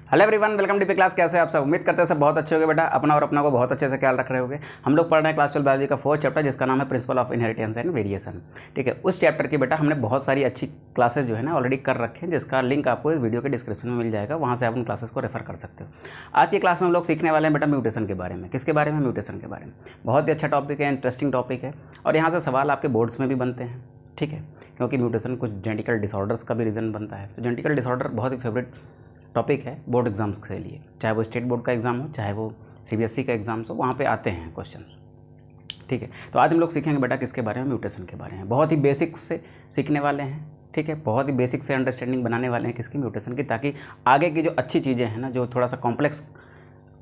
Hello everyone, welcome DP class. कैसे आप सब? उम्मीद करते हैं सब बहुत अच्छे होंगे बेटा। अपना और अपना को बहुत अच्छे से ख्याल रख रहे होंगे। हम लोग पढ़ रहे हैं क्लास 12 बायोलॉजी का 4th चैप्टर, जिसका नाम है principle of inheritance and variation. ठीक है, उस चैप्टर की बेटा हमने बहुत सारी अच्छी क्लासेस जो है ना ऑलरेडी कर रखे हैं, जिसका लिंक आपको इस वीडियो के डिस्क्रिप्शन में मिल जाएगा। वहाँ से आप उन क्लासेस को रेफर कर सकते हो। आज की क्लास में हम लोग सीखने वाले हैं बेटा म्यूटेशन के बारे में। किसके बारे में? म्यूटेशन के बारे में। बहुत ही अच्छा टॉपिक है, इंटरेस्टिंग टॉपिक है, और यहाँ से सवाल आपके बोर्ड्स में भी बनते हैं। ठीक है, क्योंकि म्यूटेशन कुछ जेनेटिकल डिसऑर्डर्स का भी रीज़न बनता है। तो जेनेटिकल डिसऑर्डर बहुत ही फेवरेट टॉपिक है बोर्ड एग्जाम्स के लिए, चाहे वो स्टेट बोर्ड का एग्ज़ाम हो, चाहे वो सीबीएसई का एग्ज़ाम्स हो, वहाँ पे आते हैं क्वेश्चंस। ठीक है, तो आज हम लोग सीखेंगे बेटा किसके बारे में? म्यूटेशन के बारे में। बहुत ही बेसिक से सीखने वाले हैं। ठीक है, बहुत ही बेसिक से अंडरस्टैंडिंग बनाने वाले हैं किसकी? म्यूटेशन की, ताकि आगे की जो अच्छी चीज़ें हैं ना, जो थोड़ा सा कॉम्प्लेक्स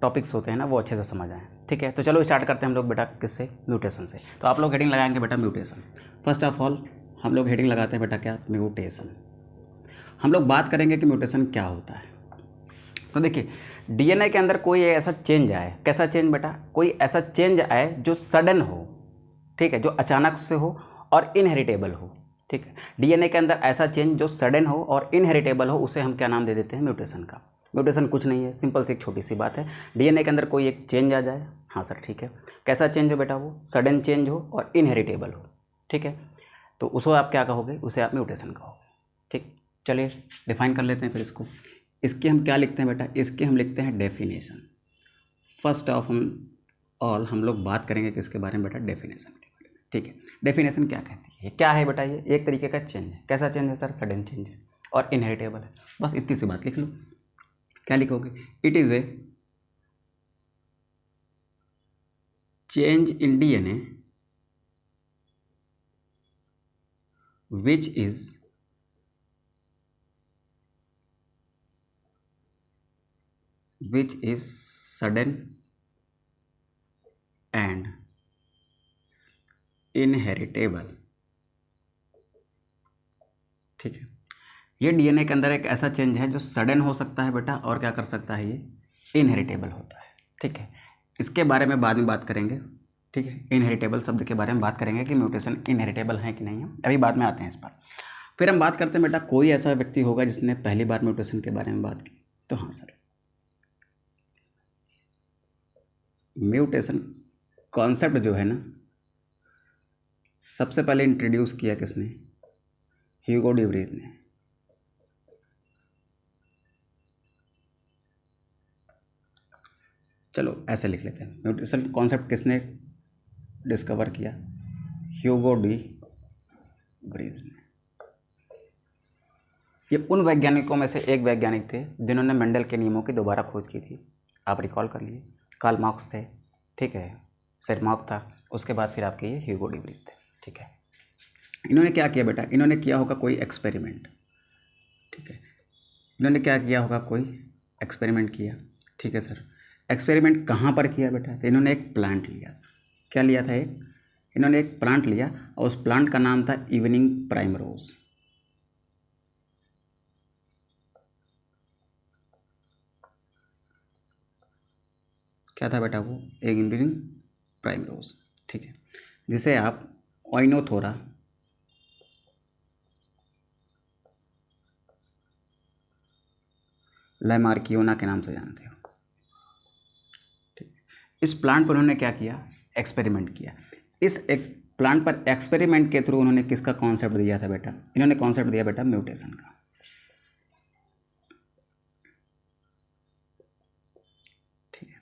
टॉपिक्स होते हैं ना, वो अच्छे से समझ आएँ। ठीक है, तो चलो स्टार्ट करते हैं हम लोग बेटा किससे? म्यूटेशन से। तो आप लोग हेडिंग लगाएंगे बेटा म्यूटेशन। फर्स्ट ऑफ ऑल हम लोग हेडिंग लगाते हैं बेटा क्या? म्यूटेशन। हम लोग बात करेंगे कि म्यूटेशन क्या होता है। तो देखिए, डीएनए के अंदर कोई ऐसा चेंज आए। कैसा चेंज बेटा? कोई ऐसा चेंज आए जो सडन हो, ठीक है, जो अचानक से हो और इनहेरिटेबल हो। ठीक है, डीएनए के अंदर ऐसा चेंज जो सडन हो और इनहेरिटेबल हो, उसे हम क्या नाम दे देते हैं? म्यूटेशन का। म्यूटेशन कुछ नहीं है, सिंपल सी एक छोटी सी बात है। डीएनए के अंदर कोई एक चेंज आ जाए। हाँ सर, ठीक है। कैसा चेंज हो बेटा? वो सडन चेंज हो और इनहेरिटेबल हो। ठीक है, तो उसको आप क्या कहोगे? उसे आप म्यूटेशन कहोगे। ठीक, चलिए डिफाइन कर लेते हैं फिर इसको। इसके हम क्या लिखते हैं बेटा? इसके हम लिखते हैं डेफिनेशन। फर्स्ट ऑफ ऑल हम लोग बात करेंगे किसके बारे में बेटा? डेफिनेशन के बारे में। ठीक है, डेफिनेशन क्या कहती है? क्या है बेटा? ये एक तरीके का चेंज है। कैसा चेंज है सर? सडन चेंज है और इनहेरिटेबल है। बस इतनी सी बात लिख लो। क्या लिखोगे? It is a change in DNA which is sudden and inheritable। ठीक है, ये डीएनए के अंदर एक ऐसा चेंज है जो सडन हो सकता है बेटा, और क्या कर सकता है? ये इनहेरिटेबल होता है। ठीक है, इसके बारे में बाद में बात करेंगे। ठीक है, इनहेरिटेबल शब्द के बारे में बात करेंगे कि म्यूटेशन इनहेरिटेबल है कि नहीं है, अभी बाद में आते हैं इस पर। फिर हम बात करते हैं बेटा, कोई ऐसा व्यक्ति होगा जिसने पहली बार म्यूटेशन के बारे में बात की। तो हाँ सर, म्यूटेशन कॉन्सेप्ट जो है ना, सबसे पहले इंट्रोड्यूस किया किसने? ह्यूगो डी व्रीज ने। चलो ऐसे लिख लेते हैं, म्यूटेशन कॉन्सेप्ट किसने डिस्कवर किया? ह्यूगो डी व्रीज ने। ये उन वैज्ञानिकों में से एक वैज्ञानिक थे जिन्होंने मेंडल के नियमों की दोबारा खोज की थी। आप रिकॉल कर लिए, कार्ल मार्क्स थे, ठीक है, सेरमार्क था, उसके बाद फिर आपके ये ह्यूगो डी व्रीज थे। ठीक है, इन्होंने क्या किया बेटा? इन्होंने किया होगा कोई एक्सपेरिमेंट। ठीक है, इन्होंने क्या किया होगा? कोई एक्सपेरिमेंट किया। ठीक है सर, एक्सपेरिमेंट कहाँ पर किया बेटा? तो इन्होंने एक प्लांट लिया। क्या लिया था? इन्होंने एक प्लांट लिया, और उस प्लांट का नाम था इवनिंग प्राइमरोज। क्या था बेटा? वो एक इवनिंग प्राइमरोज। ठीक है, जिसे आप ओइनोथोरा लैमार्कियोना के नाम से जानते हो। ठीक, इस प्लांट पर उन्होंने क्या किया? एक्सपेरिमेंट किया। इस एक प्लांट पर एक्सपेरिमेंट के थ्रू उन्होंने किसका कॉन्सेप्ट दिया था बेटा? इन्होंने कॉन्सेप्ट दिया बेटा म्यूटेशन का। ठीक है,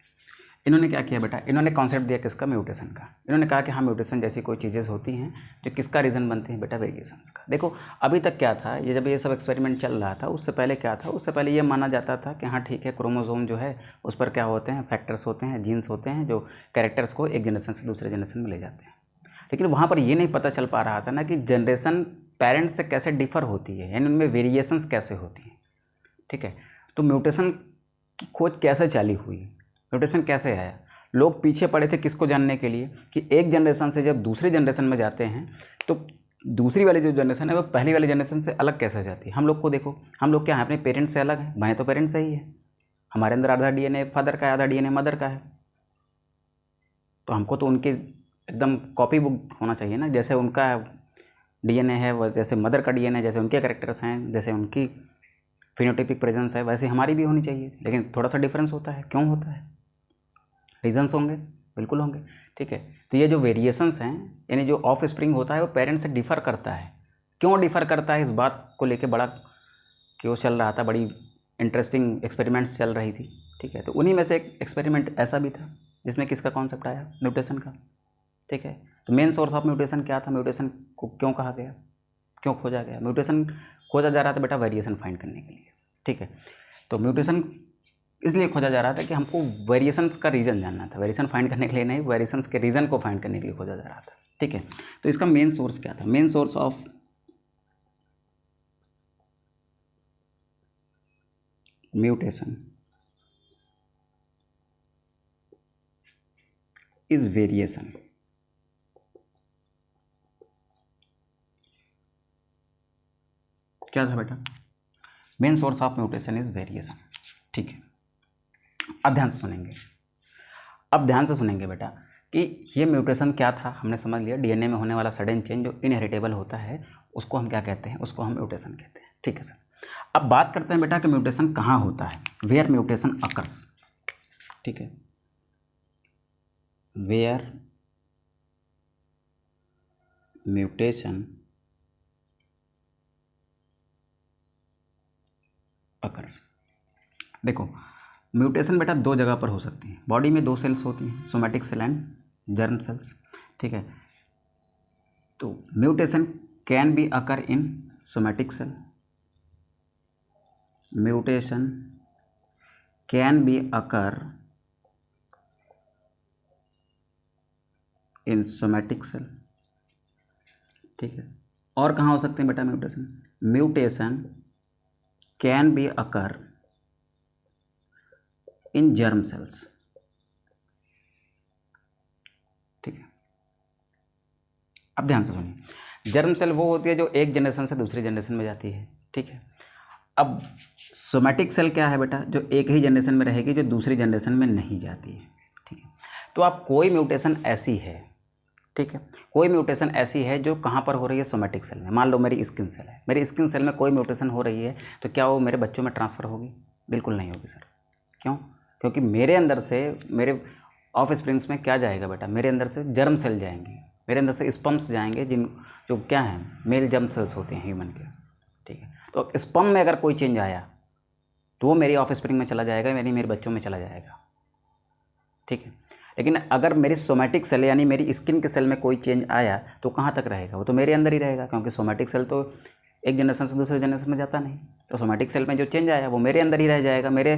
इन्होंने क्या किया बेटा? इन्होंने कॉन्सेप्ट दिया किसका? म्यूटेशन का। इन्होंने कहा कि हाँ, म्यूटेशन जैसी कोई चीज़ें होती हैं जो किसका रीज़न बनती हैं बेटा? वेरिएशंस का। देखो, अभी तक क्या था, ये जब ये सब एक्सपेरिमेंट चल रहा था, उससे पहले क्या था? उससे पहले ये माना जाता था कि हाँ ठीक है, क्रोमोसोम जो है उस पर क्या होते हैं? फैक्टर्स होते हैं, जीन्स होते हैं, जो कैरेक्टर्स को एक जनरेशन से दूसरे जनरेशन में ले जाते हैं। लेकिन वहाँ पर ये नहीं पता चल पा रहा था ना कि जनरेशन पेरेंट्स से कैसे डिफ़र होती है, यानी उनमें वेरिएशंस कैसे होती हैं। ठीक है, तो म्यूटेशन की खोज कैसे चालू हुई? म्यूटेशन कैसे आया? लोग पीछे पड़े थे किसको जानने के लिए कि एक जनरेशन से जब दूसरी जनरेशन में जाते हैं तो दूसरी वाली जो जनरेशन है वो पहली वाली जनरेशन से अलग कैसे हो जाती है। हम लोग को देखो, हम लोग क्या है? अपने पेरेंट्स से अलग हैं। बने तो पेरेंट्स से ही है, हमारे अंदर आधा डीएनए फादर का है, आधा डीएनए मदर का है। तो हमको तो उनके एकदम कॉपी बुक होना चाहिए ना, जैसे उनका डीएनए है, जैसे मदर का डीएनए, जैसे उनके कैरेक्टर्स हैं, जैसे उनकी फिनोटाइपिक प्रेजेंस है वैसे हमारी भी होनी चाहिए, लेकिन थोड़ा सा डिफरेंस होता है। क्यों होता है? रीजंस होंगे, बिल्कुल होंगे, ठीक है। तो ये जो वेरिएशंस हैं, यानी जो ऑफ स्प्रिंग होता है वो पेरेंट से डिफ़र करता है। क्यों डिफ़र करता है, इस बात को लेके बड़ा क्यों चल रहा था, बड़ी इंटरेस्टिंग एक्सपेरिमेंट्स चल रही थी, ठीक है। तो उन्हीं में से एक एक्सपेरिमेंट ऐसा भी था जिसमें किसका कॉन्सेप्ट आया, म्यूटेशन का, ठीक है। तो मेन सोर्स ऑफ म्यूटेशन क्या था, म्यूटेशन को क्यों कहा गया, क्यों खोजा गया? म्यूटेशन खोजा जा रहा था बेटा वेरिएशन फाइंड करने के लिए, ठीक है। तो म्यूटेशन इसलिए खोजा जा रहा था कि हमको वेरिएशंस का रीज़न जानना था, वेरिएशन फाइंड करने के लिए नहीं, वेरिएशंस के रीज़न को फाइंड करने के लिए खोजा जा रहा था, ठीक है। तो इसका मेन सोर्स क्या था? Main source of mutation is variation. क्या था बेटा? Main source of mutation is variation, ठीक है। अब ध्यान से सुनेंगे, अब ध्यान से सुनेंगे बेटा कि ये म्यूटेशन क्या था। हमने समझ लिया डीएनए में होने वाला सडन चेंज जो इनहेरिटेबल होता है उसको हम क्या कहते हैं, उसको हम म्यूटेशन कहते हैं, ठीक है सर। अब बात करते हैं बेटा कि म्यूटेशन कहाँ होता है, वेयर म्यूटेशन अकर्स, ठीक है। Where mutation occurs. देखो म्यूटेशन बेटा दो जगह पर हो सकती है। बॉडी में दो सेल्स होती हैं, somatic cell and germ cells, ठीक है। तो mutation can be occur in somatic cell, mutation can be occur in somatic cell, ठीक है। और कहाँ हो सकते हैं बेटा mutation? Mutation can be occur in germ cells, ठीक है। अब ध्यान से सुनिए, जर्म सेल वो होती है जो एक जनरेशन से दूसरी जनरेशन में जाती है, ठीक है। अब सोमैटिक सेल क्या है बेटा? जो एक ही जनरेशन में रहेगी, जो दूसरी जनरेशन में नहीं जाती है, ठीक है। तो अब कोई म्यूटेशन ऐसी है, ठीक है, कोई म्यूटेशन ऐसी है जो कहाँ पर हो रही है, सोमैटिक सेल में। मान लो मेरी स्किन सेल है, मेरी स्किन सेल में कोई म्यूटेशन हो रही है, तो क्या वो मेरे बच्चों में ट्रांसफ़र होगी? बिल्कुल नहीं होगी सर। क्यों? क्योंकि मेरे अंदर से, मेरे ऑफ स्प्रिंग्स में क्या जाएगा बेटा? मेरे अंदर से जर्म सेल जाएंगे, मेरे अंदर से स्पम्स जाएंगे, जिन जो क्या हैं, मेल जर्म सेल्स होते हैं ह्यूमन के, ठीक है। तो स्पम में अगर कोई चेंज आया तो वो मेरी ऑफ स्प्रिंग में चला जाएगा, यानी मेरे बच्चों में चला जाएगा, ठीक है। लेकिन अगर मेरी सोमैटिक सेल यानी मेरी स्किन के सेल में कोई चेंज आया तो कहाँ तक रहेगा? वो तो मेरे अंदर ही रहेगा, क्योंकि सोमैटिक सेल तो एक जनरेशन से दूसरे जनरेशन में जाता नहीं। तो सोमैटिक सेल में जो चेंज आया वो मेरे अंदर ही रह जाएगा, मेरे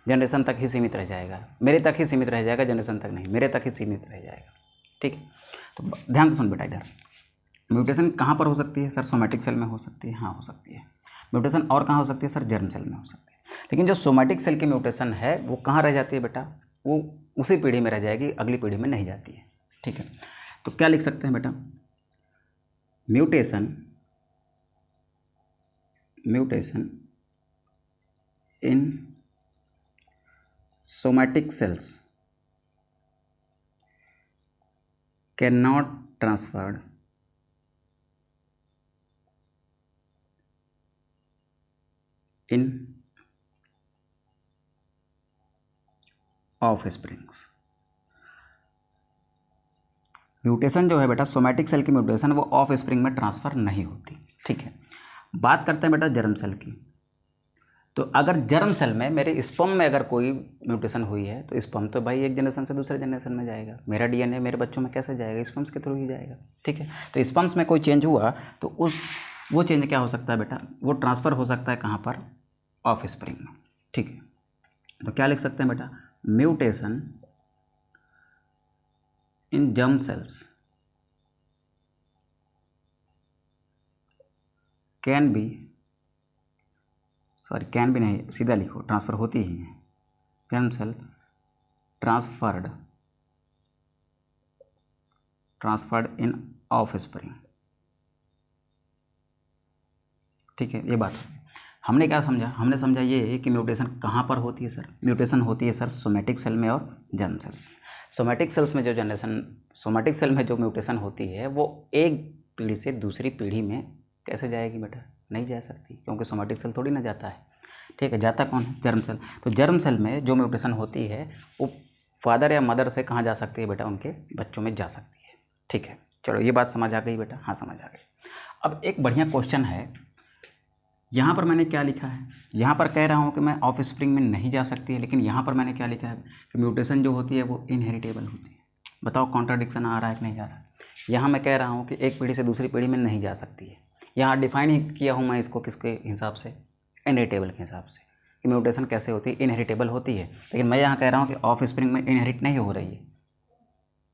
जनरेशन तक ही सीमित रह जाएगा, मेरे तक ही सीमित रह जाएगा, जनरेशन तक नहीं, मेरे तक ही सीमित रह जाएगा, ठीक है। तो ध्यान से सुन बेटा, इधर म्यूटेशन कहाँ पर हो सकती है सर? सोमैटिक सेल में हो सकती है, हाँ हो सकती है। म्यूटेशन और कहाँ हो सकती है सर? जर्म सेल में हो सकती है। लेकिन जो सोमैटिक सेल की म्यूटेशन है वो कहाँ रह जाती है बेटा? वो उसी पीढ़ी में रह जाएगी, अगली पीढ़ी में नहीं जाती है, ठीक है। तो क्या लिख सकते हैं बेटा? Mutation in somatic cells can not transferred in of springs. Mutation जो है बेटा, सोमैटिक सेल की म्यूटेशन वो ऑफ स्प्रिंग में ट्रांसफ़र नहीं होती, ठीक है। बात करते हैं बेटा जर्म सेल की। तो अगर जर्म सेल में मेरे स्पर्म में अगर कोई म्यूटेशन हुई है तो स्पर्म तो भाई एक जनरेशन से दूसरे जनरेशन में जाएगा, मेरा डीएनए मेरे बच्चों में कैसे जाएगा? स्पर्म्स के थ्रू ही जाएगा, ठीक है। तो स्पर्म्स में कोई चेंज हुआ तो वो चेंज क्या हो सकता है बेटा? वो ट्रांसफ़र हो सकता है कहाँ पर? ऑफ स्प्रिंग में, ठीक है। तो क्या लिख सकते हैं बेटा? Mutation in germ cells can भी नहीं, सीधा लिखो, ट्रांसफ़र होती ही है। Germ cell transferred in offspring, ठीक है। ये बात हमने क्या समझा? हमने समझा ये कि म्यूटेशन कहाँ पर होती है सर? म्यूटेशन होती है सर सोमैटिक सेल में और जर्म सेल्स। सोमैटिक सेल्स में सोमैटिक सेल में जो म्यूटेशन होती है वो एक पीढ़ी से दूसरी पीढ़ी में कैसे जाएगी बेटा? नहीं जा सकती, क्योंकि सोमैटिक सेल थोड़ी ना जाता है। ठीक है, जाता कौन है? Germ cell. तो जर्म सेल में जो म्यूटेशन होती है वो फादर या मदर से कहाँ जा सकती है बेटा? उनके बच्चों में जा सकती है। ठीक है, चलो ये बात समझ आ गई बेटा? हाँ समझ आ गई। अब एक बढ़िया क्वेश्चन है, यहाँ पर मैंने क्या लिखा है? यहाँ पर कह रहा हूँ कि मैं ऑफ स्प्रिंग में नहीं जा सकती है, लेकिन यहाँ पर मैंने क्या लिखा है कि म्यूटेशन जो होती है वो इनहेरिटेबल होती है। बताओ कॉन्ट्राडिक्शन आ रहा है कि नहीं आ रहा है? यहाँ मैं कह रहा हूँ कि एक पीढ़ी से दूसरी पीढ़ी में नहीं जा सकती है। यहाँ डिफाइन ही किया हूँ मैं इसको किसके हिसाब से? इनहेरिटेबल के हिसाब से, कि म्यूटेशन कैसे होती है? इनहेरिटेबल होती है। लेकिन मैं यहाँ कह रहा हूँ कि ऑफ स्प्रिंग में इनहेरिट नहीं हो रही है,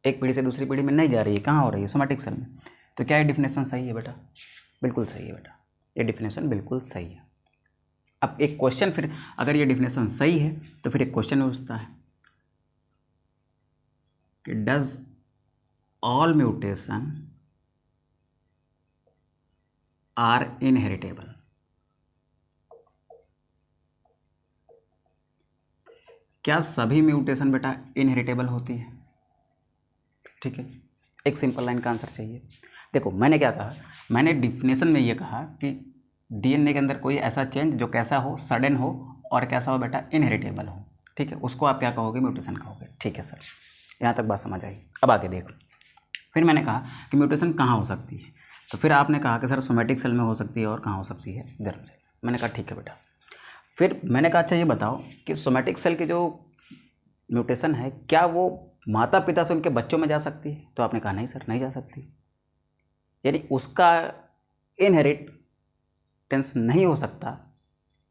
एक पीढ़ी से दूसरी पीढ़ी में नहीं जा रही है। कहाँ हो रही है? सोमैटिक सेल में। तो क्या ये डिफिनेशन सही है बेटा? बिल्कुल सही है बेटा, ये डिफिनेशन बिल्कुल सही है। अब एक क्वेश्चन, फिर अगर ये डिफिनेशन सही है तो फिर एक क्वेश्चन उठता है कि does all mutation are inheritable? क्या सभी म्यूटेशन बेटा इनहेरिटेबल होती है? ठीक है, एक सिंपल लाइन का आंसर चाहिए। देखो मैंने क्या कहा, मैंने डिफिनेशन में ये कहा कि डीएनए के अंदर कोई ऐसा चेंज जो कैसा हो? सडन हो, और कैसा हो बेटा? इनहेरिटेबल हो। ठीक है, उसको आप क्या कहोगे? म्यूटेशन कहोगे। ठीक है सर, यहाँ तक बात समझ आई। अब आगे देखो, फिर मैंने कहा कि म्यूटेशन कहाँ हो सकती है, तो फिर आपने कहा कि सर सोमैटिक सेल में हो सकती है, और कहाँ हो सकती है? Germ cell. मैंने कहा ठीक है बेटा। फिर मैंने कहा अच्छा ये बताओ कि सोमैटिक सेल की जो म्यूटेशन है क्या वो माता पिता से उनके बच्चों में जा सकती है? तो आपने कहा नहीं सर, नहीं जा सकती, यानी उसका इनहेरिटेंस नहीं हो सकता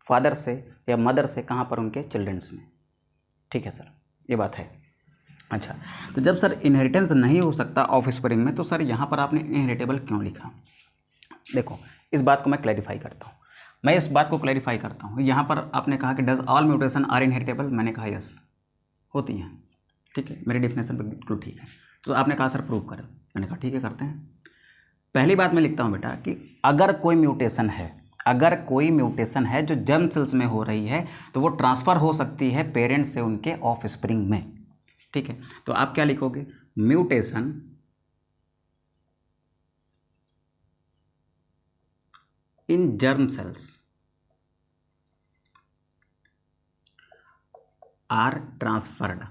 फादर से या मदर से, कहाँ पर? उनके चिल्ड्रंस में। ठीक है सर, ये बात है। अच्छा, तो जब सर इनहेरिटेंस नहीं हो सकता ऑफ स्प्रिंग में, तो सर यहाँ पर आपने इनहेरिटेबल क्यों लिखा? देखो इस बात को मैं क्लैरिफाई करता हूँ, मैं इस बात को क्लैरिफाई करता हूँ। यहाँ पर आपने कहा कि does all mutation are inheritable, मैंने कहा यस होती हैं। ठीक है, मेरी डिफिनेशन बिल्कुल ठीक है। तो आपने कहा सर प्रूव करो, मैंने कहा ठीक है करते हैं। पहली बात मैं लिखता हूँ बेटा कि अगर कोई म्यूटेशन है, अगर कोई म्यूटेशन है जो जर्म सेल्स में हो रही है, तो वो ट्रांसफ़र हो सकती है पेरेंट्स से उनके ऑफ स्प्रिंग में। ठीक है, तो आप क्या लिखोगे? Mutation in germ cells are transferred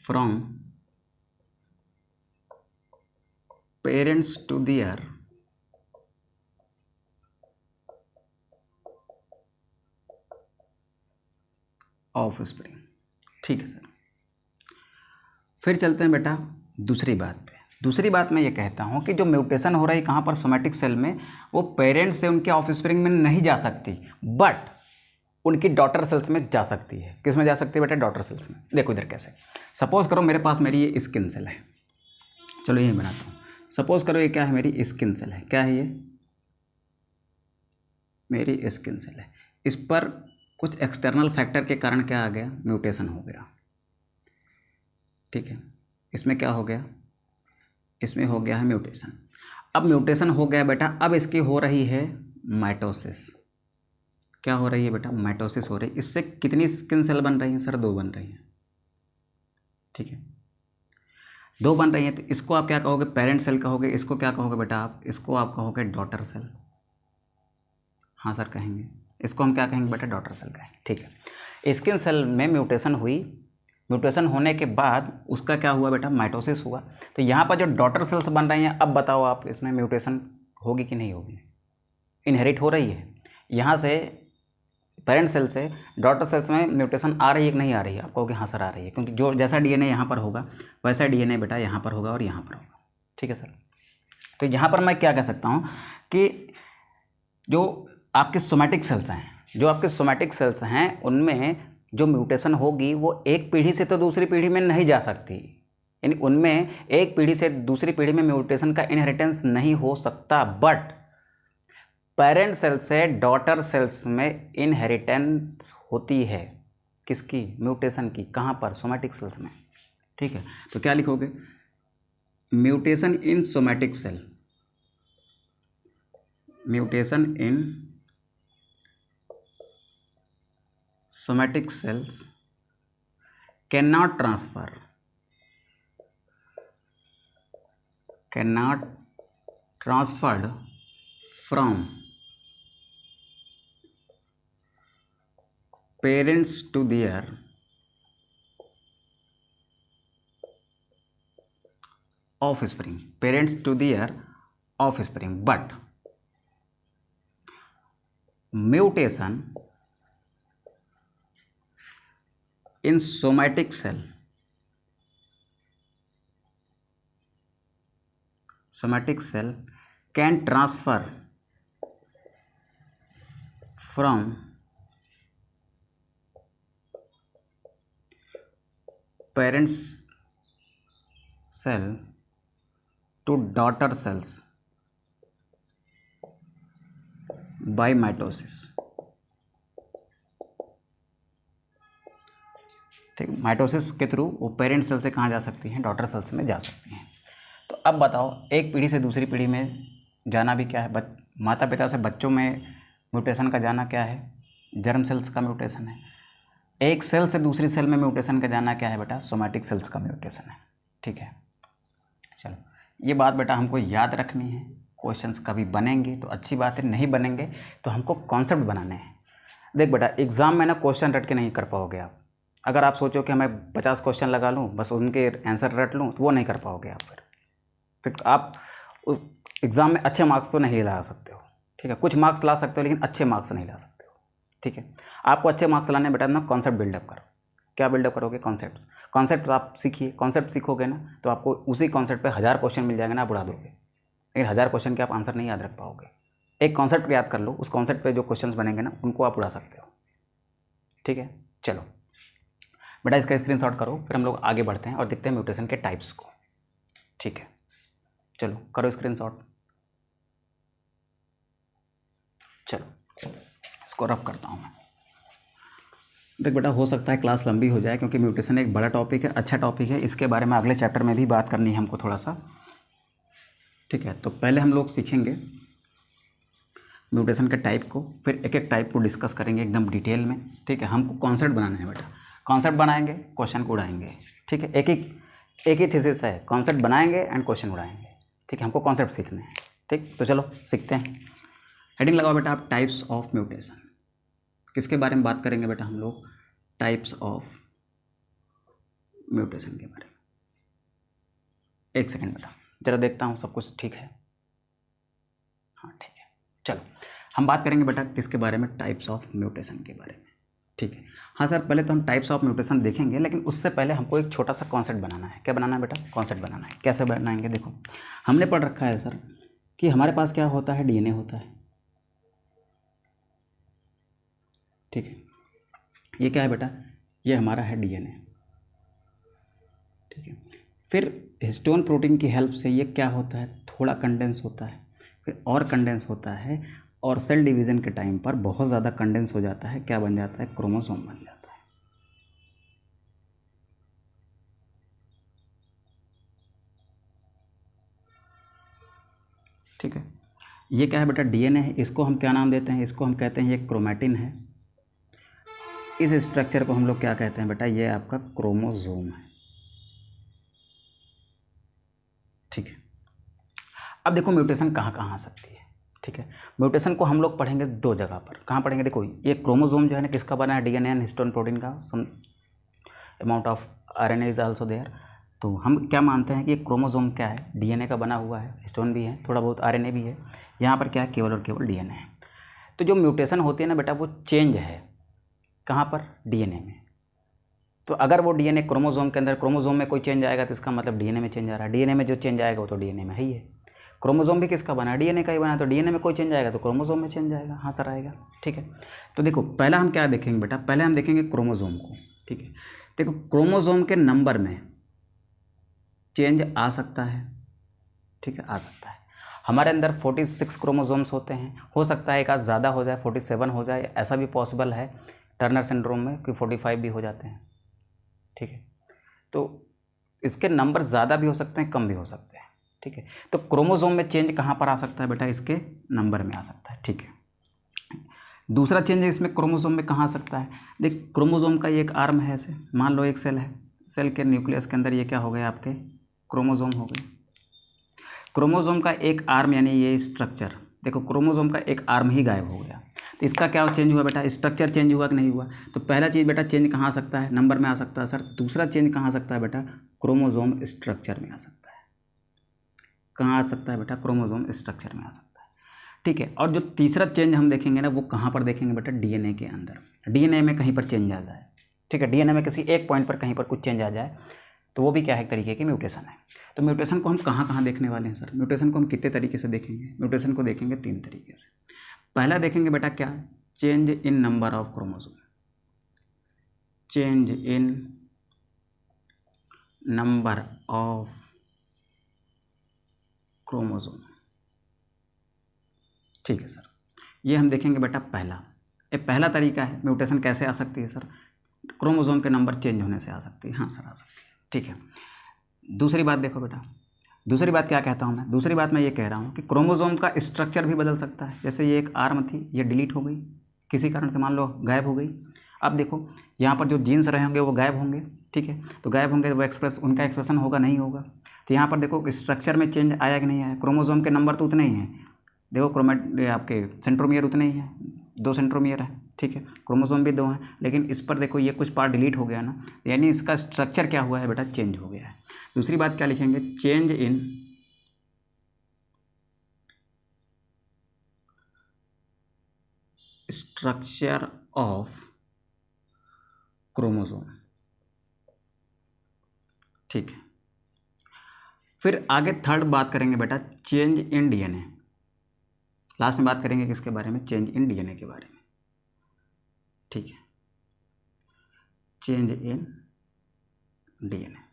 from parents to their offspring. ठीक है सर, फिर चलते हैं बेटा दूसरी बात पे। दूसरी बात मैं ये कहता हूँ कि जो म्यूटेशन हो रही है कहाँ पर? सोमैटिक सेल में, वो पेरेंट्स से उनके ऑफस्प्रिंग में नहीं जा सकती, बट उनकी डॉटर सेल्स में जा सकती है। किस में जा सकती है बेटा? डॉटर सेल्स में। देखो इधर कैसे, सपोज करो मेरे पास मेरी ये स्किन सेल है, चलो यही बनाता हूँ। सपोज करो ये क्या है? मेरी स्किन सेल है। क्या है ये? मेरी स्किन सेल है। इस पर कुछ एक्सटर्नल फैक्टर के कारण क्या आ गया? म्यूटेशन हो गया। ठीक है, इसमें क्या हो गया? इसमें हो गया है म्यूटेशन। अब म्यूटेशन हो गया बेटा, अब इसकी हो रही है माइटोसिस। क्या हो रही है बेटा? माइटोसिस हो रही है। इससे कितनी स्किन सेल बन रही हैं सर? 2 बन रही हैं। ठीक है, 2 बन रही हैं, तो इसको आप क्या कहोगे? पेरेंट सेल कहोगे। इसको क्या कहोगे बेटा आप? इसको आप कहोगे डॉटर सेल। हाँ सर कहेंगे, इसको हम क्या कहेंगे बेटा? डॉटर सेल कहेंगे। ठीक है, स्किन सेल में म्यूटेशन हुई, म्यूटेशन होने के बाद उसका क्या हुआ बेटा? माइटोसिस हुआ। तो यहाँ पर जो डॉटर सेल्स बन रही हैं, अब बताओ आप इसमें म्यूटेशन होगी कि नहीं होगी? इनहेरिट हो रही है। यहाँ से पेरेंट सेल से डॉटर सेल्स में म्यूटेशन आ रही है कि नहीं आ रही है? आप कहोगे हाँ सर आ रही है, क्योंकि जो जैसा डीएनए यहाँ पर होगा वैसा डीएनए बेटा यहाँ पर होगा और यहाँ पर होगा। ठीक है सर, तो यहाँ पर मैं क्या कह सकता हूँ कि जो आपके सोमैटिक सेल्स हैं, जो आपके सोमैटिक सेल्स हैं, उनमें जो म्यूटेशन होगी वो एक पीढ़ी से तो दूसरी पीढ़ी में नहीं जा सकती, यानी उनमें एक पीढ़ी से दूसरी पीढ़ी में म्यूटेशन का इनहेरिटेंस नहीं हो सकता, बट पेरेंट सेल से डॉटर सेल्स में इनहेरिटेंस होती है। किसकी? म्यूटेशन की। कहाँ पर? सोमैटिक सेल्स में। ठीक है, तो क्या लिखोगे? Mutation in somatic cell, mutation in somatic cells cannot transfer cannot transferred from parents to their offspring, parents to their offspring, but mutation in somatic cell can transfer from parents cell to daughter cells by mitosis। ठीक, mitosis के through वो parent cell से कहाँ जा सकती हैं, daughter cells में जा सकती हैं। तो अब बताओ, एक पीढ़ी से दूसरी पीढ़ी में जाना भी क्या है, माता पिता से बच्चों में म्यूटेशन का जाना क्या है, जर्म सेल्स का म्यूटेशन है। एक सेल से दूसरी सेल में म्यूटेशन का जाना क्या है बेटा, सोमैटिक सेल्स का म्यूटेशन है। ठीक है, चलो ये बात बेटा हमको याद रखनी है। क्वेश्चंस कभी बनेंगे तो अच्छी बात है, नहीं बनेंगे तो हमको कॉन्सेप्ट बनाने हैं। देख बेटा, एग्ज़ाम में ना क्वेश्चन रट के नहीं कर पाओगे आप। अगर आप सोचो कि मैं 50 क्वेश्चन लगा लूँ, बस उनके आंसर रट लूँ, तो वो नहीं कर पाओगे आप। फिर आप एग्ज़ाम में अच्छे मार्क्स तो नहीं ला सकते हो। ठीक है, कुछ मार्क्स ला सकते हो लेकिन अच्छे मार्क्स नहीं ला सकते हो। ठीक है, आपको अच्छे मार्क्स लाने बेटा ना कॉन्सेप्ट बिल्डअप करो। क्या बिल्डअप करोगे, कॉन्सेप्ट आप सीखिए। कॉन्सेप्ट सीखोगे ना तो आपको उसी कॉन्सेप्ट पे 1000 क्वेश्चन मिल जाएगा ना, आप उड़ा दोगे। लेकिन 1000 क्वेश्चन के आप आंसर नहीं याद रख पाओगे। एक कॉन्सेप्ट याद कर लो, उस कॉन्सेप्ट पे जो क्वेश्चंस बनेंगे ना उनको आप उड़ा सकते हो। ठीक है, चलो बेटा इसका स्क्रीनशॉट करो, फिर हम लोग आगे बढ़ते हैं और देखते हैं म्यूटेशन के टाइप्स को। ठीक है, चलो करो स्क्रीनशॉट। चलो इसको रफ करता हूँ मैं। देख बेटा, हो सकता है क्लास लंबी हो जाए क्योंकि म्यूटेशन एक बड़ा टॉपिक है, अच्छा टॉपिक है। इसके बारे में अगले चैप्टर में भी बात करनी है हमको थोड़ा सा। ठीक है, तो पहले हम लोग सीखेंगे म्यूटेशन के टाइप को, फिर एक एक टाइप को डिस्कस करेंगे एकदम डिटेल में। ठीक है, हमको कॉन्सेप्ट बनाना है बेटा, कॉन्सेप्ट बनाएंगे, क्वेश्चन को उड़ाएंगे। ठीक है, एक ही थीसिस है, कॉन्सेप्ट बनाएंगे एंड क्वेश्चन उड़ाएंगे। ठीक है, हमको कॉन्सेप्ट सीखने हैं। ठीक, तो चलो सीखते हैं। हेडिंग लगाओ बेटा आप, टाइप्स ऑफ म्यूटेशन। किसके बारे में बात करेंगे बेटा हम लोग, टाइप्स ऑफ म्यूटेशन के बारे में। एक सेकेंड बेटा, जरा देखता हूँ सब कुछ ठीक है। हाँ ठीक है, चलो हम बात करेंगे बेटा किसके बारे में, टाइप्स ऑफ म्यूटेशन के बारे में। ठीक है, हाँ सर पहले तो हम टाइप्स ऑफ म्यूटेशन देखेंगे, लेकिन उससे पहले हमको एक छोटा सा कॉन्सेप्ट बनाना है। क्या बनाना है बेटा, कॉन्सेप्ट बनाना है। कैसे बनाएंगे, देखो हमने पढ़ रखा है सर कि हमारे पास क्या होता है, डीएनए होता है। ठीक है, ये क्या है बेटा, ये हमारा है डीएनए। ठीक है, फिर हिस्टोन प्रोटीन की हेल्प से ये क्या होता है, थोड़ा कंडेंस होता है, फिर और कंडेंस होता है, और सेल डिवीज़न के टाइम पर बहुत ज़्यादा कंडेंस हो जाता है। क्या बन जाता है, क्रोमोसोम बन जाता है। ठीक है, ये क्या है बेटा, डीएनए है। इसको हम क्या नाम देते हैं, इसको हम कहते हैं ये क्रोमैटिन है। इस स्ट्रक्चर को हम लोग क्या कहते हैं बेटा, ये आपका क्रोमोसोम है। ठीक है, अब देखो म्यूटेशन कहाँ कहाँ आ सकती है। ठीक है, म्यूटेशन को हम लोग पढ़ेंगे दो जगह पर। कहाँ पढ़ेंगे, देखो ये क्रोमोसोम जो है ना किसका बना है, डीएनए एंड हिस्टोन प्रोटीन का। Some amount of RNA is also there. तो हम क्या मानते हैं कि ये क्रोमोसोम क्या है, डीएनए का बना हुआ है, हिस्टोन भी है, थोड़ा बहुत आरएनए भी है। यहाँ पर क्या है, केवल और केवल डीएनए है। तो जो म्यूटेशन होती है ना बेटा, वो चेंज है कहाँ पर, डीएनए में। तो अगर वो डीएनए क्रोमोसोम के अंदर, क्रोमोसोम में कोई चेंज आएगा तो इसका मतलब डीएनए में चेंज आ रहा है। डीएनए में जो चेंज आएगा वो तो डीएनए में ही है। क्रोमोसोम भी किसका बना है, डीएनए का ही बना है। तो डीएनए में कोई चेंज आएगा तो क्रोमोसोम में चेंज आएगा। हाँ सर आएगा। ठीक है, तो देखो पहला हम क्या देखेंगे बेटा, पहले हम देखेंगे क्रोमोसोम को। ठीक है, देखो क्रोमोसोम के नंबर में चेंज आ सकता है। ठीक है, आ सकता है। हमारे अंदर 46 क्रोमोसोम्स होते हैं, हो सकता है एक आध ज़्यादा हो जाए, 47 हो जाए, ऐसा भी पॉसिबल है। टर्नर सिंड्रोम में कि 45 भी हो जाते हैं। ठीक है, तो इसके नंबर ज़्यादा भी हो सकते हैं, कम भी हो सकते हैं। ठीक है, तो क्रोमोसोम में चेंज कहाँ पर आ सकता है बेटा, इसके नंबर में आ सकता है। ठीक है, दूसरा चेंज इसमें क्रोमोसोम में कहाँ आ सकता है, देख क्रोमोसोम का ये एक आर्म है, ऐसे मान लो एक सेल है, सेल के न्यूक्लियस के अंदर ये क्या हो गए आपके, क्रोमोसोम हो गए। क्रोमोसोम का एक आर्म यानी ये स्ट्रक्चर, देखो क्रोमोसोम का एक आर्म ही गायब हो गया, तो इसका क्या चेंज हुआ बेटा, स्ट्रक्चर चेंज हुआ कि नहीं हुआ। तो पहला चीज़ बेटा चेंज कहाँ आ सकता है, नंबर में आ सकता है सर। दूसरा चेंज कहाँ आ सकता है बेटा, क्रोमोसोम स्ट्रक्चर में आ सकता है। कहाँ आ सकता है बेटा, क्रोमोसोम स्ट्रक्चर में आ सकता है, ठीक है। और जो तीसरा चेंज हम देखेंगे ना, वो कहाँ पर देखेंगे बेटा, डीएनए के अंदर। डीएनए में कहीं पर चेंज आ जाए, ठीक है, डीएनए में किसी एक पॉइंट पर कहीं पर कुछ चेंज आ जाए, तो वो भी क्या है, एक तरीके की म्यूटेशन है। तो म्यूटेशन को हम कहाँ कहाँ देखने वाले हैं सर, म्यूटेशन को हम कितने तरीके से देखेंगे, म्यूटेशन को देखेंगे 3 तरीके से। पहला देखेंगे बेटा क्या, change in number of chromosome, change in number of chromosome, ठीक है सर। ये हम देखेंगे बेटा पहला, ये पहला तरीका है। म्यूटेशन कैसे आ सकती है सर, क्रोमोसोम के नंबर चेंज होने से आ सकती है, हाँ सर आ सकती है, ठीक है। दूसरी बात देखो बेटा, दूसरी बात क्या कहता हूँ मैं, दूसरी बात मैं ये कह रहा हूँ कि क्रोमोसोम का स्ट्रक्चर भी बदल सकता है। जैसे ये एक आर्म थी, ये डिलीट हो गई किसी कारण से, मान लो गायब हो गई। अब देखो यहाँ पर जो जीन्स रहे होंगे वो गायब होंगे, ठीक है। तो गायब होंगे तो वो उनका एक्सप्रेशन होगा नहीं होगा। तो यहाँ पर देखो स्ट्रक्चर में चेंज आया कि नहीं आया, क्रोमोसोम के नंबर तो उतने ही हैं, देखो आपके सेंट्रोमियर उतने ही हैं, 2 सेंट्रोमियर है, ठीक है, क्रोमोसोम भी 2 हैं, लेकिन इस पर देखो ये कुछ पार्ट डिलीट हो गया ना, यानी इसका स्ट्रक्चर क्या हुआ है बेटा, चेंज हो गया है। दूसरी बात क्या लिखेंगे, change in structure of chromosome, ठीक है। फिर आगे थर्ड बात करेंगे बेटा, चेंज इन डीएनए। लास्ट में बात करेंगे किसके बारे में, चेंज इन डीएनए के बारे में, ठीक है, चेंज इन डीएनए,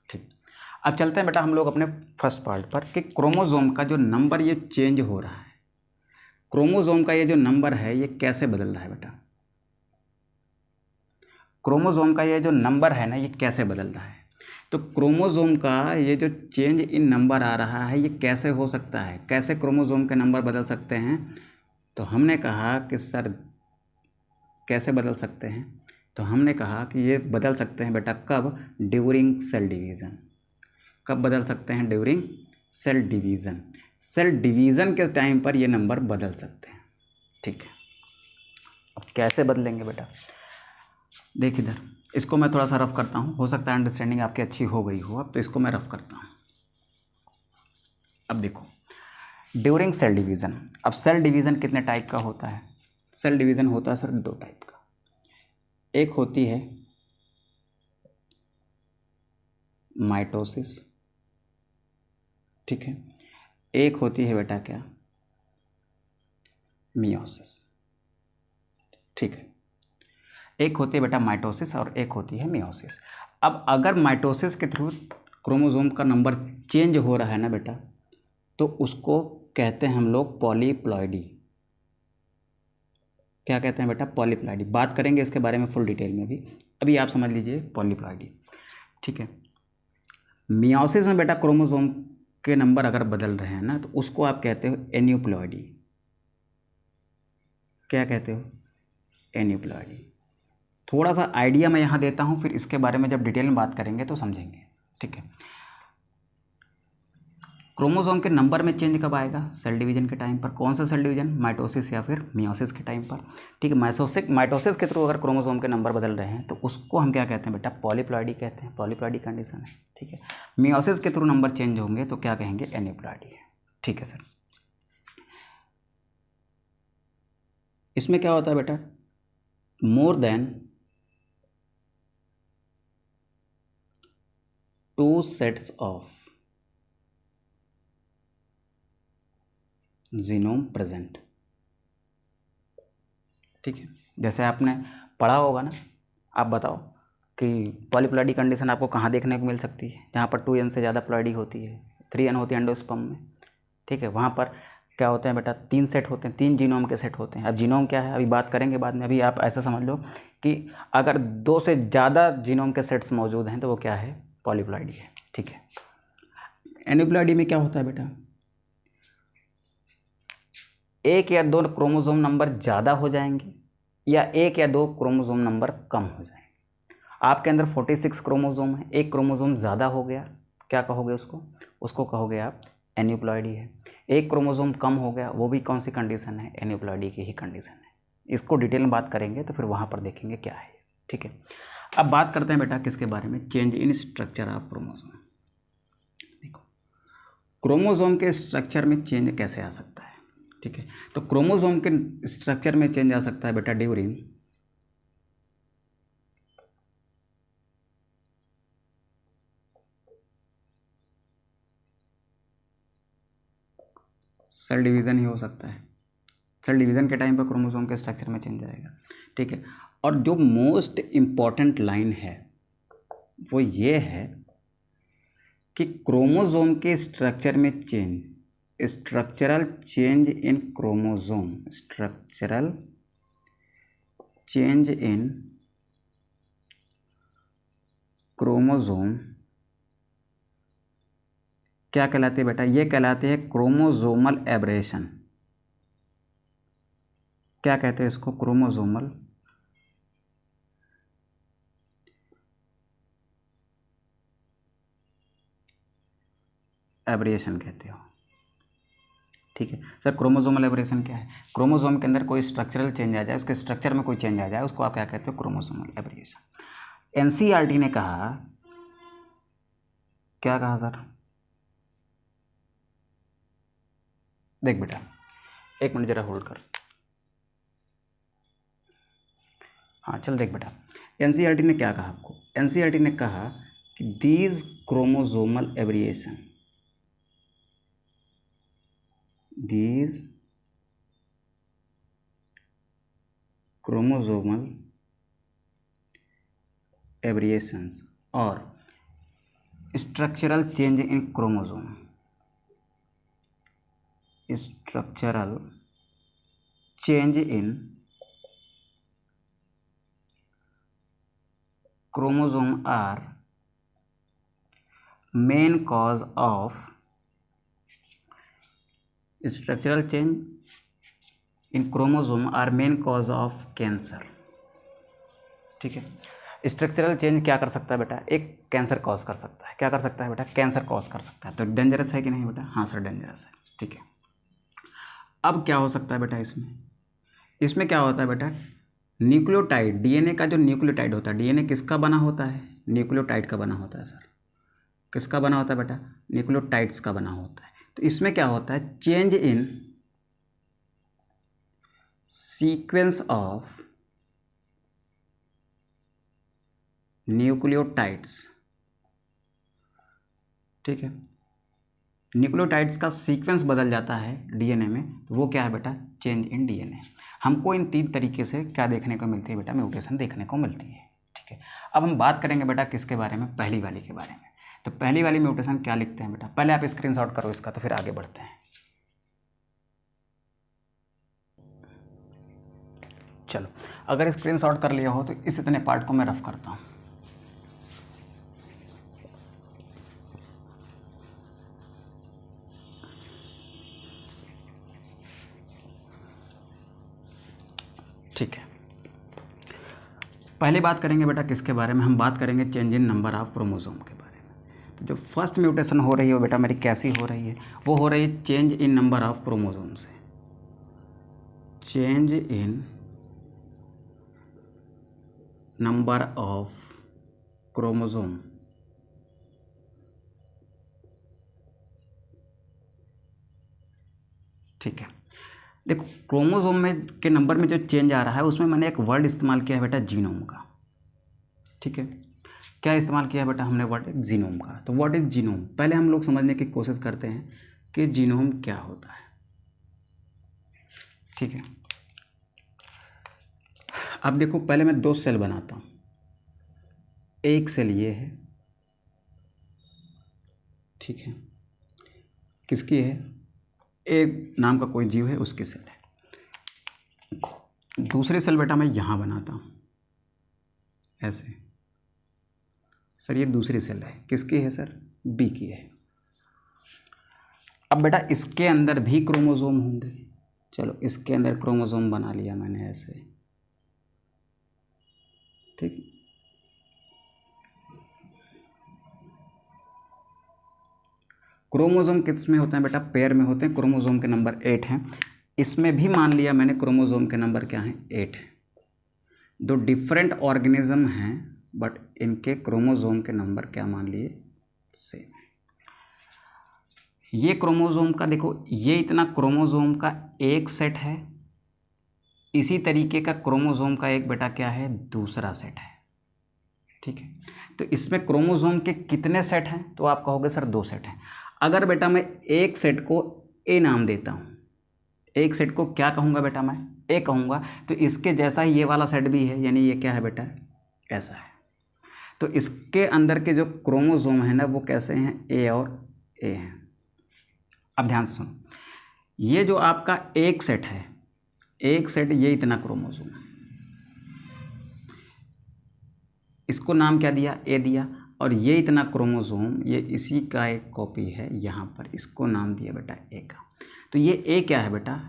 ठीक। अब चलते हैं बेटा हम लोग अपने फर्स्ट पार्ट पर कि क्रोमोसोम का जो नंबर ये चेंज हो रहा है, क्रोमोसोम का ये जो नंबर है ये कैसे बदल रहा है बेटा, क्रोमोसोम का ये जो नंबर है ना ये कैसे बदल रहा है। तो क्रोमोसोम का ये जो चेंज इन नंबर आ रहा है ये कैसे हो सकता है, कैसे क्रोमोसोम के नंबर बदल सकते हैं। तो हमने कहा कि सर कैसे बदल सकते हैं, तो हमने कहा कि ये बदल सकते हैं बेटा कब, ड्यूरिंग सेल डिवीज़न। कब बदल सकते हैं, during cell division. Cell division के टाइम पर ये नंबर बदल सकते हैं, ठीक है। अब कैसे बदलेंगे बेटा, देख इधर, इसको मैं थोड़ा सा रफ करता हूँ, हो सकता है अंडरस्टैंडिंग आपकी अच्छी हो गई हो। अब तो इसको मैं रफ करता हूँ। अब देखो ड्यूरिंग सेल डिवीज़न, अब सेल डिवीज़न कितने टाइप का होता है, सेल डिवीज़न होता है सर 2 टाइप का। एक होती है माइटोसिस, ठीक है, एक होती है बेटा क्या, मियोसिस, ठीक है। एक होती है बेटा माइटोसिस और एक होती है मियोसिस। अब अगर माइटोसिस के थ्रू क्रोमोसोम का नंबर चेंज हो रहा है ना बेटा, तो उसको कहते हैं हम लोग पॉलीप्लॉइडी। क्या कहते हैं बेटा, पॉलीप्लॉइडी। बात करेंगे इसके बारे में फुल डिटेल में भी, अभी आप समझ लीजिए पॉलीप्लॉइडी, ठीक है। मियोसिस में बेटा क्रोमोसोम के नंबर अगर बदल रहे हैं ना, तो उसको आप कहते हो एन्यूप्लॉइडी। क्या कहते हो, एन्यूप्लॉइडी। थोड़ा सा आइडिया मैं यहाँ देता हूँ, फिर इसके बारे में जब डिटेल में बात करेंगे तो समझेंगे, ठीक है। क्रोमोसोम के नंबर में चेंज कब आएगा, सेल डिवीजन के टाइम पर। कौन सा सेल डिवीजन, माइटोसिस या फिर मियोसिस के टाइम पर, ठीक है। माइटोसिस के थ्रू अगर क्रोमोसोम के नंबर बदल रहे हैं तो उसको हम क्या कहते हैं बेटा, पॉलीप्लॉइडी कहते हैं, पॉलीप्लॉइडी कंडीशन है, ठीक है। मियोसिस के थ्रू नंबर चेंज होंगे तो क्या कहेंगे, एन्यूप्लॉइडी है, ठीक है सर। इसमें क्या होता है बेटा, more than 2 sets of genome present, ठीक है। जैसे आपने पढ़ा होगा ना, आप बताओ कि पॉलीप्लॉइडी कंडीशन आपको कहाँ देखने को मिल सकती है, जहाँ पर 2n से ज़्यादा प्लॉइडी होती है, 3n होती है एंडोस्पर्म में, ठीक है। वहाँ पर क्या होते हैं बेटा, 3 सेट होते हैं, 3 जीनोम के सेट होते हैं। अब जीनोम क्या है अभी बात करेंगे बाद में, अभी आप ऐसा समझ लो कि अगर 2 से ज़्यादा जीनोम के सेट्स मौजूद हैं तो वो क्या है, पॉलीप्लॉइडी है, ठीक है। एन्यूप्लॉइडी में क्या होता है बेटा, 1 या 2 क्रोमोसोम नंबर ज़्यादा हो जाएंगे या 1 या 2 क्रोमोसोम नंबर कम हो जाएंगे। आपके अंदर 46 क्रोमोसोम है, 1 क्रोमोसोम ज़्यादा हो गया, क्या कहोगे उसको, उसको कहोगे आप एन्यूप्लॉयडी है। एक क्रोमोसोम कम हो गया, वो भी कौन सी कंडीशन है, एन्यूप्लॉयडी की ही कंडीशन है। इसको डिटेल में बात करेंगे तो फिर वहाँ पर देखेंगे क्या है, ठीक है। अब बात करते हैं बेटा किसके बारे में, change in structure of chromosome. देखो क्रोमोसोम के स्ट्रक्चर में चेंज कैसे आ सकता है, ठीक है। तो क्रोमोसोम के स्ट्रक्चर में चेंज आ सकता है बेटा ड्यूरिंग सेल डिवीज़न ही हो सकता है। सेल डिवीज़न के टाइम पर क्रोमोसोम के स्ट्रक्चर में चेंज आएगा, ठीक है। और जो मोस्ट इम्पॉर्टेंट लाइन है वो ये है कि क्रोमोसोम के स्ट्रक्चर में change, structural change in chromosome, structural change in chromosome क्या कहलाते हैं बेटा, ये कहलाते हैं क्रोमोसोमल एब्रेशन। क्या कहते हैं इसको, क्रोमोसोमल एब्रेशन कहते हो, ठीक है। सर क्रोमोसोमल एब्रेशन क्या है, क्रोमोसोम के अंदर कोई स्ट्रक्चरल चेंज आ जाए, उसके स्ट्रक्चर में कोई चेंज आ जाए, उसको आप क्या कहते हो, क्रोमोसोमल एब्रेशन। एनसीईआरटी ने कहा, क्या कहा सर, देख बेटा एक मिनट जरा होल्ड कर, हाँ चल देख बेटा, एनसीईआरटी ने क्या कहा आपको, एनसीईआरटी ने कहा कि दीज क्रोमोसोमल एब्रिएशन, दीज क्रोमोसोमल एब्रिएशंस और structural change in chromosome, structural change in chromosome are main cause of structural change in chromosome are main cause of cancer, ठीक है। स्ट्रक्चरल चेंज क्या कर सकता है बेटा, एक कैंसर कॉज कर सकता है, क्या कर सकता है बेटा, कैंसर कॉज कर सकता है। तो डेंजरस है कि नहीं बेटा, हाँ सर डेंजरस है, ठीक है। अब क्या हो सकता है बेटा इसमें, इसमें क्या होता है बेटा, न्यूक्लियोटाइड, डीएनए का जो न्यूक्लियोटाइड होता है, डीएनए किसका बना होता है, न्यूक्लियोटाइड का बना होता है सर, किसका बना होता है बेटा, न्यूक्लियोटाइड्स का बना होता है। तो इसमें क्या होता है, change in sequence of nucleotides, ठीक है। न्यूक्लियोटाइड्स का सीक्वेंस बदल जाता है डीएनए में, तो वो क्या है बेटा, चेंज इन डीएनए। हमको इन 3 तरीके से क्या देखने को मिलती है बेटा, म्यूटेशन देखने को मिलती है, ठीक है। अब हम बात करेंगे बेटा किसके बारे में, पहली वाली के बारे में। तो पहली वाली म्यूटेशन क्या लिखते हैं बेटा, पहले आप स्क्रीनशॉट करो इसका, तो फिर आगे बढ़ते हैं। चलो अगर स्क्रीनशॉट कर लिया हो तो इस इतने पार्ट को मैं रफ करता हूँ। ठीक है, पहले बात करेंगे बेटा किसके बारे में, हम बात करेंगे change in number of chromosome के बारे में। तो जो फर्स्ट म्यूटेशन हो रही है वो बेटा मेरी कैसी हो रही है, वो हो रही है change in number of chromosome से, change in number of chromosome, ठीक है। देखो क्रोमोसोम में के नंबर में जो चेंज आ रहा है उसमें मैंने एक वर्ड इस्तेमाल किया है बेटा जीनोम का, ठीक है। क्या इस्तेमाल किया है बेटा हमने, वर्ड जीनोम का। तो व्हाट इज जीनोम, पहले हम लोग समझने की कोशिश करते हैं कि जीनोम क्या होता है, ठीक है। अब देखो पहले मैं 2 सेल बनाता हूँ, एक सेल ये है, ठीक है, किसकी है, एक नाम का कोई जीव है उसकी सेल है। दूसरी सेल बेटा मैं यहाँ बनाता हूँ ऐसे, सर ये दूसरी सेल है, किसकी है सर, बी की है। अब बेटा इसके अंदर भी क्रोमोसोम होंगे, चलो इसके अंदर क्रोमोसोम बना लिया मैंने ऐसे, ठीक। क्रोमोसोम किस में होते हैं बेटा, पेयर में होते हैं। क्रोमोसोम के नंबर 8 हैं। इसमें भी मान लिया मैंने क्रोमोसोम के नंबर क्या हैं, 8 है। दो डिफरेंट ऑर्गेनिज्म हैं बट इनके क्रोमोसोम के नंबर क्या मान लिए, सेम। ये क्रोमोसोम का देखो, ये इतना क्रोमोसोम का एक सेट है, इसी तरीके का क्रोमोसोम का एक बेटा क्या है, दूसरा सेट है। ठीक है, तो इसमें क्रोमोसोम के कितने सेट हैं, तो आप कहोगे सर 2 सेट हैं। अगर बेटा मैं एक सेट को ए नाम देता हूँ, एक सेट को क्या कहूँगा बेटा, मैं ए कहूँगा, तो इसके जैसा ही ये वाला सेट भी है, यानी ये क्या है बेटा, ऐसा है। तो इसके अंदर के जो क्रोमोसोम है ना, वो कैसे हैं, ए और ए हैं। अब ध्यान से सुनो, ये जो आपका एक सेट है, एक सेट, ये इतना क्रोमोसोम है, इसको नाम क्या दिया, ए दिया, और ये इतना क्रोमोसोम, ये इसी का एक कॉपी है यहाँ पर, इसको नाम दिया बेटा ए का। तो ये ए क्या है बेटा,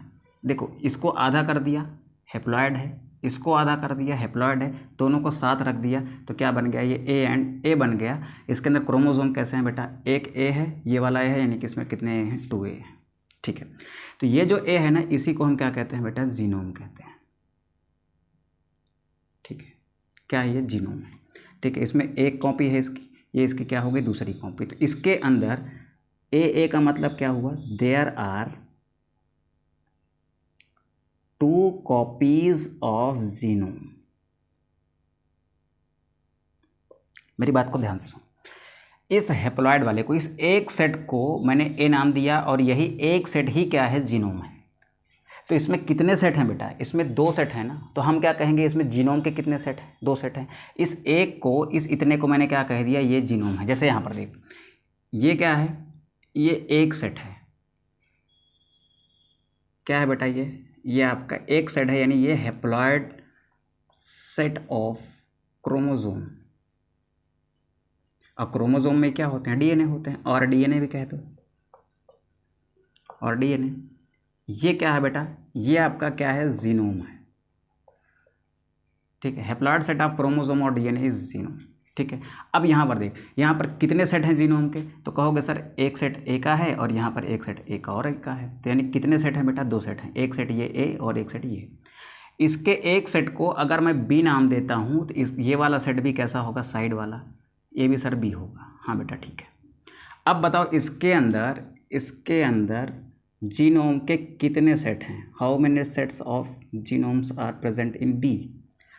देखो इसको आधा कर दिया, हैप्लॉइड है, इसको आधा कर दिया, हैप्लॉइड है, दोनों को साथ रख दिया तो क्या बन गया, ये ए एंड ए बन गया। इसके अंदर क्रोमोसोम कैसे हैं बेटा, एक ए है, ये वाला ए है, यानी कि इसमें कितने ए हैं, 2 ए हैं। ठीक है, तो ये जो ए है ना, इसी को हम क्या कहते हैं बेटा, जीनोम कहते हैं। ठीक है, क्या है ये, जीनोम है। ठीक है, इसमें एक कॉपी है इसकी, ये इसकी क्या होगी, दूसरी कॉपी। तो इसके अंदर ए का मतलब क्या हुआ, there are 2 copies of genome. मेरी बात को ध्यान से सुनो, इस हैप्लॉइड वाले को, इस एक सेट को मैंने ए नाम दिया, और यही एक सेट ही क्या है, जीनोम है। तो इसमें कितने सेट हैं बेटा, इसमें 2 सेट हैं ना, तो हम क्या कहेंगे, इसमें जीनोम के कितने सेट हैं, 2 सेट हैं। इस एक को, इस इतने को मैंने क्या कह दिया, ये जीनोम है। जैसे यहाँ पर देख, ये क्या है, ये एक सेट है, क्या है बेटा, ये आपका एक सेट है, यानी ये हैप्लॉइड सेट ऑफ क्रोमोसोम। और क्रोमोसोम में क्या होते हैं, डीएनए होते हैं, और डीएनए भी कह दो, और डीएनए। ये क्या है बेटा, ये आपका क्या है, जीनोम है। ठीक है, हैप्लॉइड सेट ऑफ क्रोमोसोम और डीएनए इज जीनोम। ठीक है, अब यहाँ पर देख, यहाँ पर कितने सेट हैं जीनोम के, तो कहोगे सर एक सेट ए का है, और यहाँ पर एक सेट ए का और एक का है, तो यानी कितने सेट हैं बेटा, 2 सेट हैं, एक सेट ये ए और एक सेट ये। इसके एक सेट को अगर मैं बी नाम देता हूँ, तो इस ये वाला सेट भी कैसा होगा, साइड वाला, ये भी सर बी होगा। हाँ बेटा ठीक है। अब बताओ, इसके अंदर जीनोम के कितने सेट हैं, how many sets of genomes are present in B,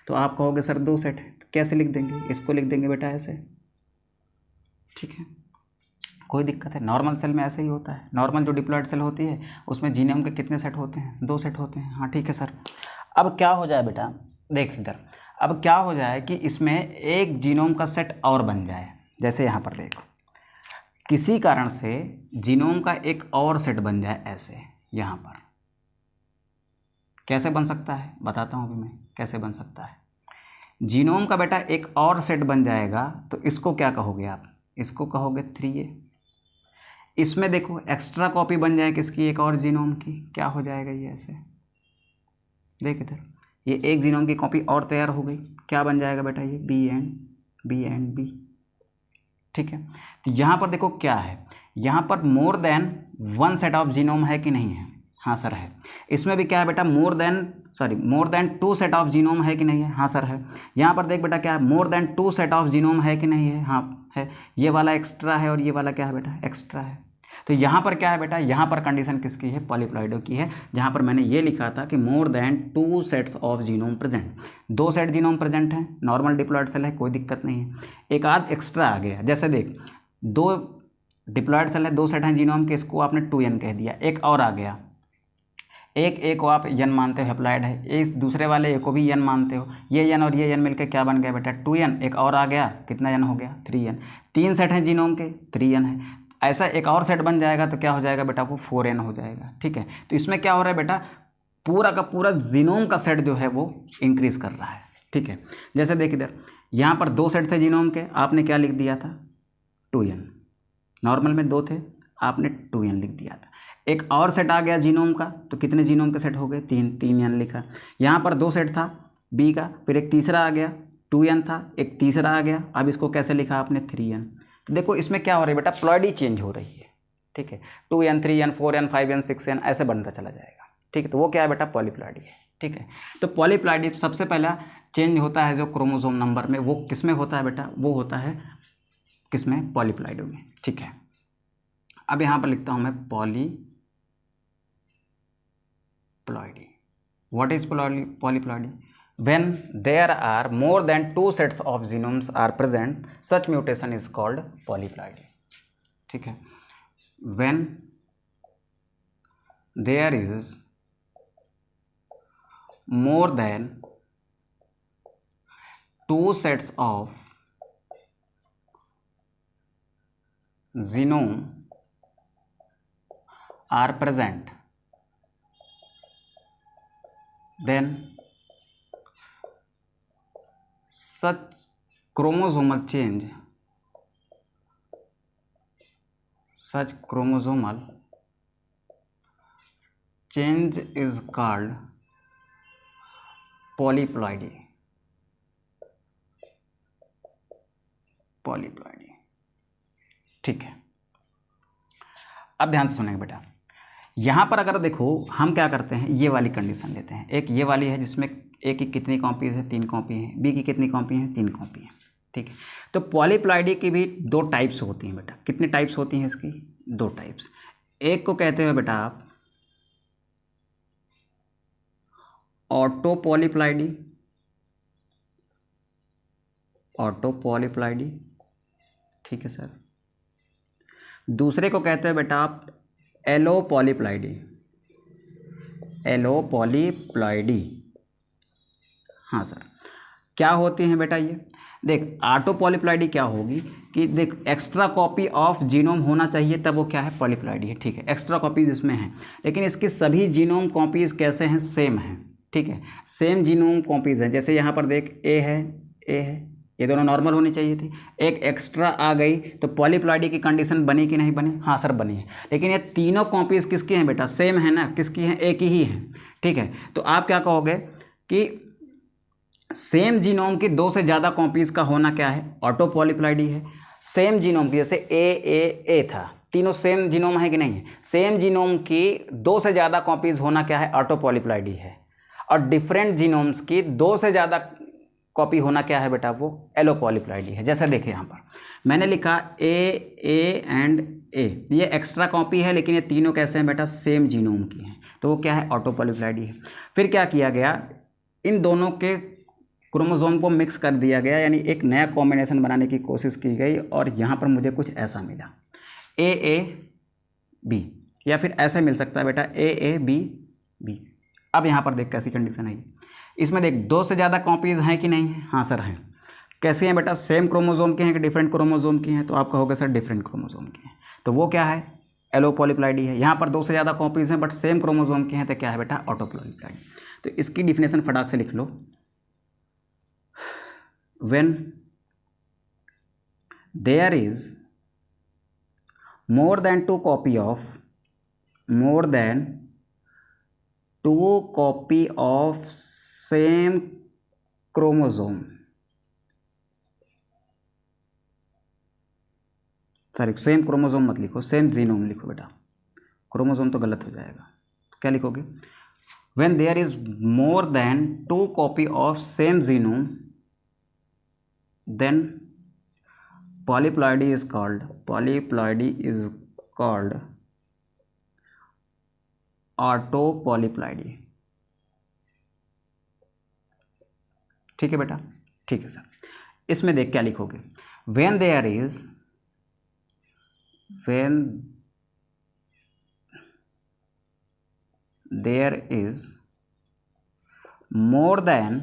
तो आप कहोगे सर 2 सेट हैं। तो कैसे लिख देंगे, इसको लिख देंगे बेटा ऐसे। ठीक है, कोई दिक्कत है, नॉर्मल सेल में ऐसे ही होता है, नॉर्मल जो डिप्लॉयड सेल होती है उसमें जीनोम के कितने सेट होते हैं, 2 सेट होते हैं। हाँ ठीक है सर। अब क्या हो जाए बेटा, देख इधर, अब क्या हो जाए कि इसमें एक जीनोम का सेट और बन जाए। जैसे यहाँ पर देखो, किसी कारण से जीनोम का एक और सेट बन जाए, ऐसे यहाँ पर कैसे बन सकता है, बताता हूँ अभी मैं कैसे बन सकता है। जीनोम का बेटा एक और सेट बन जाएगा, तो इसको क्या कहोगे आप, इसको कहोगे 3A। इसमें देखो एक्स्ट्रा कॉपी बन जाए किसकी, एक और जीनोम की, क्या हो जाएगा ये ऐसे, देख इधर, ये एक जीनोम की कॉपी और तैयार हो गई, क्या बन जाएगा बेटा, ये बी एंड बी। ठीक है, तो यहाँ पर देखो क्या है, यहाँ पर more than 1 set of genome है कि नहीं है, हाँ सर है। इसमें भी क्या है बेटा, more than 2 set of genome है कि नहीं है, हाँ सर है। यहाँ पर देख बेटा क्या है, more than 2 set of genome है कि नहीं है, हाँ है। ये वाला एक्स्ट्रा है और ये वाला क्या है बेटा, एक्स्ट्रा है। तो यहाँ पर क्या है बेटा, यहाँ पर कंडीशन किसकी है, पॉलीप्लॉइडो की है, जहाँ पर मैंने ये लिखा था कि more than 2 sets of genome present. 2 set genome present हैं, नॉर्मल डिप्लॉयड सेल है, कोई दिक्कत नहीं है। एक आध एक्स्ट्रा आ गया, जैसे देख 2 डिप्लॉयड सेल है, 2 सेट हैं जीनोम के, इसको आपने 2n कह दिया, एक और आ गया, एक ए को आप n मानते हो, हैप्लॉइड है, इस दूसरे वाले ए को भी n मानते हो, ये n और ये n मिलकर क्या बन गया बेटा, 2n, एक और आ गया, कितना n हो गया, 3n। 3 सेट हैं जीनोम के, 3n है। ऐसा एक और सेट बन जाएगा तो क्या हो जाएगा बेटा, वो 4n हो जाएगा। ठीक है, तो इसमें क्या हो रहा है बेटा, पूरा का पूरा जीनोम का सेट जो है वो इंक्रीज कर रहा है। ठीक है, जैसे देख इधर, यहाँ पर 2 सेट थे जीनोम के, आपने क्या लिख दिया था, 2n। नॉर्मल में 2 थे, आपने 2n लिख दिया था। एक और सेट आ गया जीनोम का, तो कितने जीनोम के सेट हो गए, 3n लिखा। यहाँ पर 2 सेट था बी का, फिर एक तीसरा आ गया, 2n था, एक तीसरा आ गया, अब इसको कैसे लिखा आपने, 3n। तो देखो इसमें क्या हो रहा है बेटा, प्लॉइडी चेंज हो रही है। ठीक है, 2n, 3n, 4n, 5n, 6n ऐसे बनता चला जाएगा। ठीक है, तो वो क्या है बेटा, पॉलीप्लॉइडी है। ठीक है, तो पॉलीप्लॉइडी सबसे पहला चेंज होता है जो क्रोमोसोम नंबर में, वो किस में होता है बेटा, वो होता है किस में, पॉलीप्लॉइडी में। ठीक है, अब यहाँ पर लिखता हूँ मैं polyploidy. What is polyploidy? When there are more than 2 sets of genomes are present, such mutation is called polyploidy. ठीक है, when there is more than 2 sets of genome are present, then such chromosomal change is called polyploidy। ठीक है, अब ध्यान से सुनेंगे बेटा, यहाँ पर अगर देखो हम क्या करते हैं, ये वाली कंडीशन लेते हैं, एक ये वाली है जिसमें ए की कितनी कॉपीज है, 3 कॉपी है, बी की कितनी कॉपी है, 3 कॉपी है। ठीक है, तो पॉलीप्लॉइडी की भी 2 टाइप्स होती हैं बेटा। कितनी टाइप्स होती हैं इसकी? 2 टाइप्स। एक को कहते हैं बेटा आप ऑटो पॉलीप्लॉइडी, ठीक है सर। दूसरे को कहते हैं बेटा आप एलो पॉलीप्लॉइडी। हाँ सर, क्या होती हैं बेटा ये? देख, ऑटो पॉलीप्लॉइडी क्या होगी कि देख एक्स्ट्रा कॉपी ऑफ जीनोम होना चाहिए, तब वो क्या है, पॉलीप्लॉइडी है। ठीक है, एक्स्ट्रा कॉपीज इसमें हैं, लेकिन इसकी सभी जीनोम कॉपीज कैसे हैं, सेम हैं। ठीक है, सेम जीनोम कॉपीज हैं। जैसे यहाँ पर देख ए है, ये दोनों नॉर्मल होनी चाहिए थी, एक एक्स्ट्रा आ गई तो पॉलीप्लॉइडी की कंडीशन बनी कि नहीं बनी? हाँ सर बनी है। लेकिन ये तीनों कॉपीज किसकी हैं बेटा? सेम है ना, किसकी हैं? एक ही है। ठीक है, तो आप क्या कहोगे कि सेम जीनोम की 2 से ज़्यादा कॉपीज का होना क्या है, ऑटो पॉलीप्लॉइडी है। सेम जीनोम की, जैसे ए था, तीनों सेम जीनोम है कि नहीं है? सेम जीनोम की 2 से ज़्यादा कॉपीज होना क्या है, ऑटो पॉलीप्लॉइडी है। और डिफरेंट जीनोम्स की 2 से ज़्यादा कॉपी होना क्या है बेटा, वो एलो पॉलीप्लॉइडी है। जैसे देखिए यहाँ पर मैंने लिखा ए एंड ए, ये एक्स्ट्रा कॉपी है, लेकिन ये तीनों कैसे हैं बेटा, सेम जीनोम की हैं, तो वो क्या है, ऑटो पॉलीप्लॉइडी है। फिर क्या किया गया, इन दोनों के क्रोमोसोम को मिक्स कर दिया गया, यानी एक नया कॉम्बिनेशन बनाने की कोशिश की गई, और यहाँ पर मुझे कुछ ऐसा मिला, ए बी, या फिर ऐसे मिल सकता है बेटा ए बी। अब यहाँ पर देख कैसी कंडीशन है, इसमें देख 2 से ज़्यादा कॉपीज़ हैं कि नहीं है? हाँ सर हैं। कैसे हैं बेटा, सेम क्रोमोसोम के हैं कि डिफरेंट क्रोमोसोम की हैं? तो आप कहोगे सर डिफरेंट क्रोमोसोम की हैं, तो वो क्या है, एलो पॉलीप्लॉइडी है। यहाँ पर 2 से ज़्यादा कॉपीज़ हैं बट सेम क्रोमोसोम की हैं, तो क्या है बेटा, ऑटो पॉलीप्लॉइडी। तो इसकी डिफिनेशन फटाक से लिख लो, when there is more than 2 copy of same chromosome, sorry same chromosome मत लिखो, सेम जीनोम लिखो बेटा, क्रोमोसोम तो गलत हो जाएगा। तो क्या लिखोगे, when there is more than 2 copy of same genome, then polyploidy is called auto polyploidy. ठीक है बेटा, ठीक है सर। इसमें देख क्या लिखोगे, when there is more than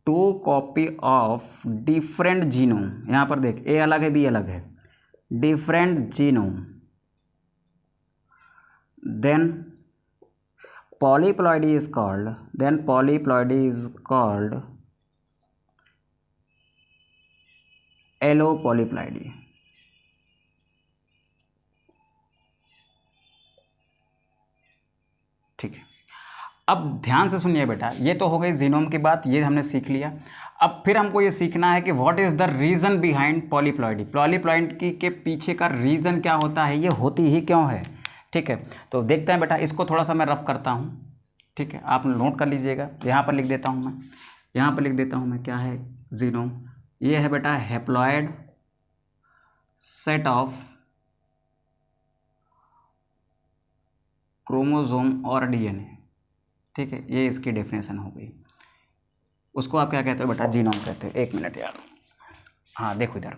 2 copy of different genome, यहाँ पर देख ए अलग है बी अलग है, different genome, then polyploidy is called एलोपॉलीप्लॉइडी। ठीक है, अब ध्यान से सुनिए बेटा, ये तो हो गई जीनोम की बात, ये हमने सीख लिया। अब फिर हमको ये सीखना है कि what is the reason behind polyploidy, polyploidy के पीछे का रीज़न क्या होता है, ये होती ही क्यों है। ठीक है, तो देखते हैं बेटा, इसको थोड़ा सा मैं रफ करता हूँ। ठीक है, आप नोट कर लीजिएगा, यहाँ पर लिख देता हूँ मैं, यहाँ पर लिख देता हूँ मैं, क्या है जीनोम, ये है बेटा हैप्लॉयड सेट ऑफ क्रोमोसोम और डीएनए। ठीक है, ये इसकी डेफिनेशन हो गई। उसको आप क्या कहते हो बेटा, जीनोम कहते हैं। एक मिनट यार, हाँ देखो इधर।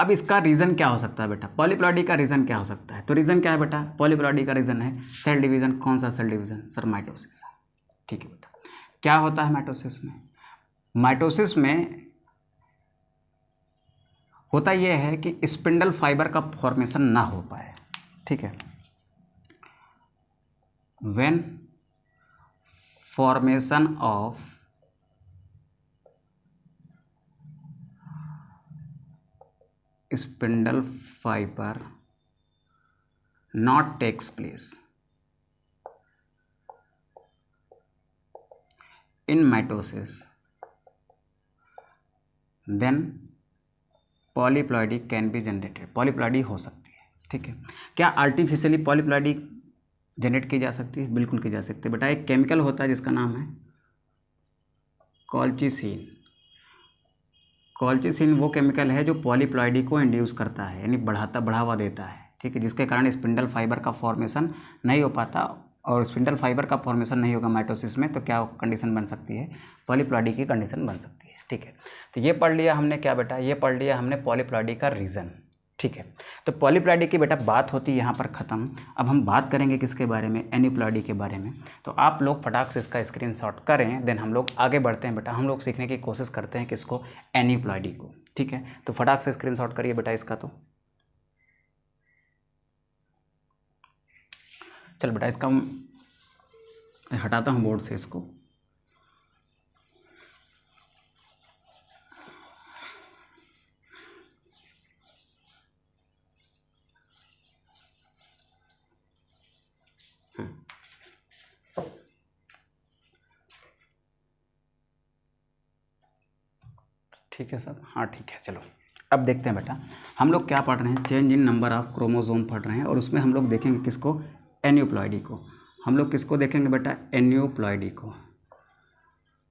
अब इसका रीज़न क्या हो सकता है बेटा, पॉलीप्लॉइडी का रीज़न क्या हो सकता है, तो रीज़न क्या है बेटा, पॉलीप्लॉइडी का रीज़न है सेल डिवीज़न। कौन सा सेल डिवीज़न सर, माइटोसिस। ठीक है बेटा, क्या होता है माइटोसिस में, माइटोसिस में होता यह है कि स्पिंडल फाइबर का फॉर्मेशन ना हो पाए। ठीक है, when formation of spindle fiber not takes place in mitosis, then polyploidy can be generated। Polyploidy हो सकती है। ठीक है, क्या आर्टिफिशियली पॉलीप्लॉइडी जनरेट की जा सकती है, बिल्कुल की जा सकती है बेटा। एक केमिकल होता है जिसका नाम है कॉल्चिसिन। कॉल्चिसिन वो केमिकल है जो पॉलीप्लॉइडी को इंड्यूस करता है, यानी बढ़ावा देता है। ठीक है, जिसके कारण स्पिंडल फाइबर का फॉर्मेशन नहीं हो पाता, और स्पिंडल फाइबर का फॉर्मेशन नहीं होगा माइटोसिस में, तो क्या कंडीशन बन सकती है, पॉलीप्लॉइडी की कंडीशन बन सकती है। ठीक है, तो ये पढ़ लिया हमने क्या बेटा, ये पढ़ लिया हमने पॉलीप्लॉइडी का रीज़न। ठीक है, तो पॉलीप्लॉइडी की बेटा बात होती है यहाँ पर ख़त्म। अब हम बात करेंगे किसके बारे में, एन्यूप्लॉइडी के बारे में। तो आप लोग फटाक से इसका स्क्रीनशॉट करें, देन हम लोग आगे बढ़ते हैं बेटा। हम लोग सीखने की कोशिश करते हैं किसको, एन्यूप्लॉइडी को। ठीक है, तो फटाक से स्क्रीनशॉट करिए बेटा इसका। तो चल बेटा, इसका मैं हटाता हूँ बोर्ड से इसको। ठीक है सर, हाँ ठीक है। चलो अब देखते हैं बेटा, हम लोग क्या पढ़ रहे हैं, change in number of chromosome पढ़ रहे हैं, और उसमें हम लोग देखेंगे किसको, एन्यूप्लॉइडी को। हम लोग किसको देखेंगे बेटा, एन्यूप्लॉइडी को।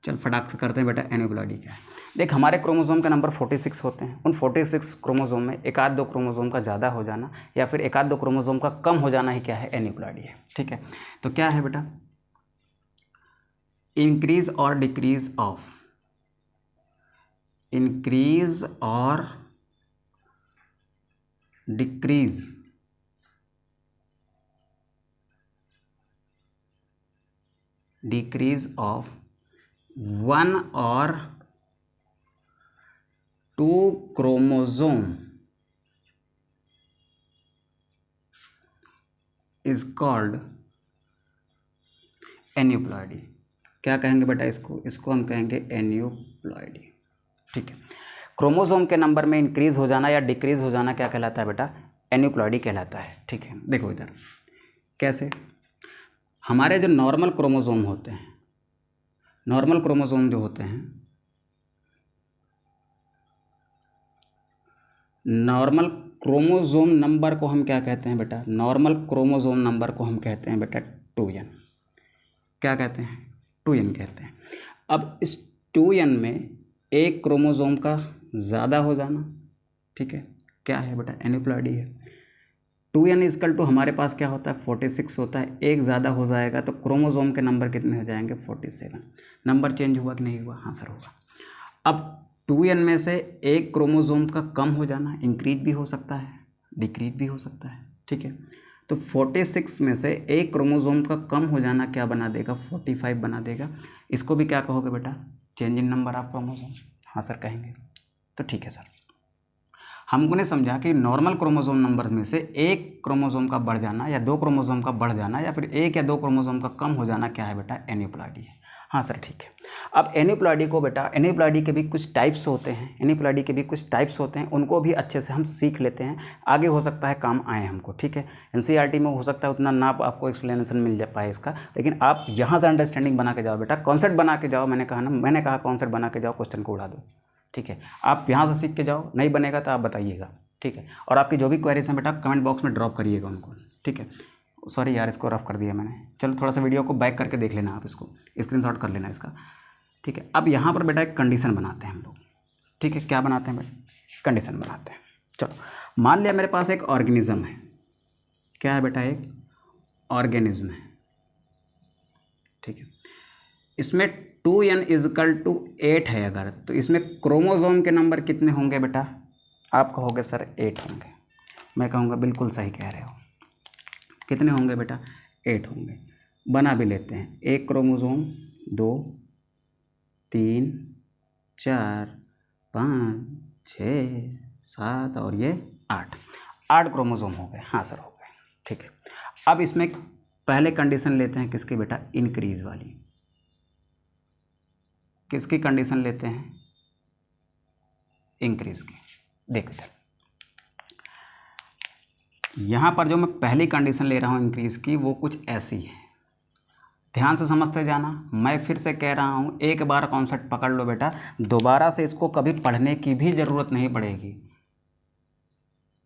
चल फटाक से करते हैं बेटा, एन्यूप्लॉइडी क्या है। देख, हमारे क्रोमोसोम का नंबर 46 होते हैं। उन 46 क्रोमोसोम में एक आध दो क्रोमोसोम का ज़्यादा हो जाना या फिर एक आध दो क्रोमोसोम का कम हो जाना ही क्या है, एन्यूप्लॉइडी है। ठीक है, तो क्या है बेटा, इंक्रीज और डिक्रीज ऑफ, इंक्रीज और डिक्रीज डिक्रीज ऑफ 1 और 2 क्रोमोसोम इज कॉल्ड एन्यूप्लॉइडी। क्या कहेंगे बेटा इसको, इसको हम कहेंगे एन्यूप्लॉइडी। ठीक है, क्रोमोसोम के नंबर में इंक्रीज हो जाना या डिक्रीज हो जाना क्या कहलाता है बेटा, एन्यूप्लॉइडी कहलाता है। ठीक है, देखो इधर कैसे, हमारे जो नॉर्मल क्रोमोसोम होते हैं, नॉर्मल क्रोमोसोम जो होते हैं, नॉर्मल क्रोमोसोम नंबर को हम क्या कहते हैं बेटा, नॉर्मल क्रोमोसोम नंबर को हम कहते हैं बेटा 2n। क्या कहते हैं, 2n कहते हैं। अब इस 2n में एक क्रोमोसोम का ज़्यादा हो जाना, ठीक है, क्या है बेटा, एन्यूप्लॉइडी है। 2n इक्वल टू हमारे पास क्या होता है, 46 होता है। एक ज़्यादा हो जाएगा तो क्रोमोसोम के नंबर कितने हो जाएंगे, 47। नंबर चेंज हुआ कि नहीं हुआ, हाँ सर हुआ। अब 2n में से एक क्रोमोसोम का कम हो जाना, इंक्रीज भी हो सकता है, डिक्रीज भी हो सकता है। ठीक है, तो 46 में से एक क्रोमोसोम का कम हो जाना क्या बना देगा, 45 बना देगा। इसको भी क्या कहोगे बेटा, change in number of chromosome. हाँ सर कहेंगे, तो ठीक है सर। हमने समझा कि नॉर्मल क्रोमोसोम नंबर में से एक क्रोमोसोम का बढ़ जाना या दो क्रोमोसोम का बढ़ जाना या फिर एक या दो क्रोमोसोम का कम हो जाना क्या है बेटा, एन्यूप्लॉइडी है। हाँ सर ठीक है। अब एनिप्लॉयडी को बेटा, एनिप्लॉयडी के भी कुछ टाइप्स होते हैं, एनिप्लॉयडी के भी कुछ टाइप्स होते हैं, उनको भी अच्छे से हम सीख लेते हैं, आगे हो सकता है काम आए हमको, ठीक है। एनसीईआरटी में हो सकता है उतना ना आपको एक्सप्लेनेशन मिल जा पाए इसका, लेकिन आप यहाँ से अंडरस्टैंडिंग बना के जाओ बेटा, कॉन्सेप्ट बना के जाओ। मैंने कहा कॉन्सेप्ट बना के जाओ, क्वेश्चन को उड़ा दो, ठीक है। आप यहाँ से सीख के जाओ, नहीं बनेगा तो आप बताइएगा, ठीक है। और आपकी जो भी क्वेरीज हैं बेटा कमेंट बॉक्स में ड्रॉप करिएगा उनको, ठीक है। सॉरी यार, इसको रफ कर दिया मैंने, चलो थोड़ा सा वीडियो को बैक करके देख लेना, आप इसको स्क्रीनशॉट कर लेना इसका, ठीक है। अब यहाँ पर बेटा एक कंडीशन बनाते हैं हम लोग, ठीक है। क्या बनाते हैं बेटा? कंडीशन बनाते हैं। चलो मान लिया मेरे पास एक ऑर्गेनिज्म है, क्या है बेटा? एक ऑर्गेनिज्म है, ठीक है। इसमें 2n = 8 है अगर, तो इसमें क्रोमोसोम के नंबर कितने होंगे बेटा? आप कहोगे सर 8 होंगे, मैं कहूँगा बिल्कुल सही कह रहे हो। कितने होंगे बेटा? 8 होंगे। बना भी लेते हैं, एक क्रोमोसोम, 2 3 4 5 6 7 और ये 8 क्रोमोसोम हो गए। हाँ सर हो गए, ठीक है। अब इसमें पहले कंडीशन लेते हैं किसकी बेटा? इंक्रीज वाली। किसकी कंडीशन लेते हैं? इंक्रीज की। देखते हैं यहाँ पर जो मैं पहली कंडीशन ले रहा हूँ इंक्रीज की, वो कुछ ऐसी है, ध्यान से समझते जाना। मैं फिर से कह रहा हूँ, एक बार कॉन्सेप्ट पकड़ लो बेटा, दोबारा से इसको कभी पढ़ने की भी ज़रूरत नहीं पड़ेगी।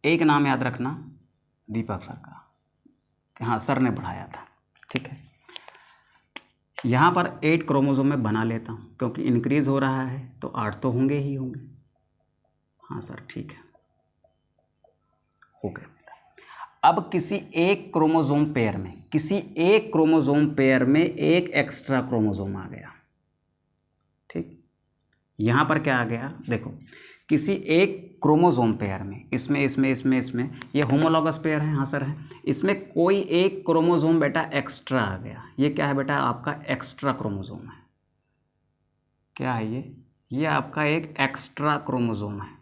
एक नाम याद रखना, दीपक सर का, कि हाँ सर ने पढ़ाया था, ठीक है। यहाँ पर 8 क्रोमोसोम में बना लेता हूँ, क्योंकि इंक्रीज हो रहा है तो 8 तो होंगे ही होंगे। हाँ सर ठीक है, हो गए। अब किसी एक क्रोमोसोम पेयर में, किसी एक क्रोमोसोम पेयर में एक एक्स्ट्रा क्रोमोसोम आ गया, ठीक। यहाँ पर क्या आ गया? देखो, किसी एक क्रोमोसोम पेयर में, इसमें ये होमोलॉगस पेयर है, हाँ सर है, इसमें कोई एक क्रोमोसोम बेटा एक्स्ट्रा आ गया। ये क्या है बेटा? आपका एक्स्ट्रा क्रोमोसोम है। क्या है ये? ये आपका एक एक्स्ट्रा क्रोमोसोम है।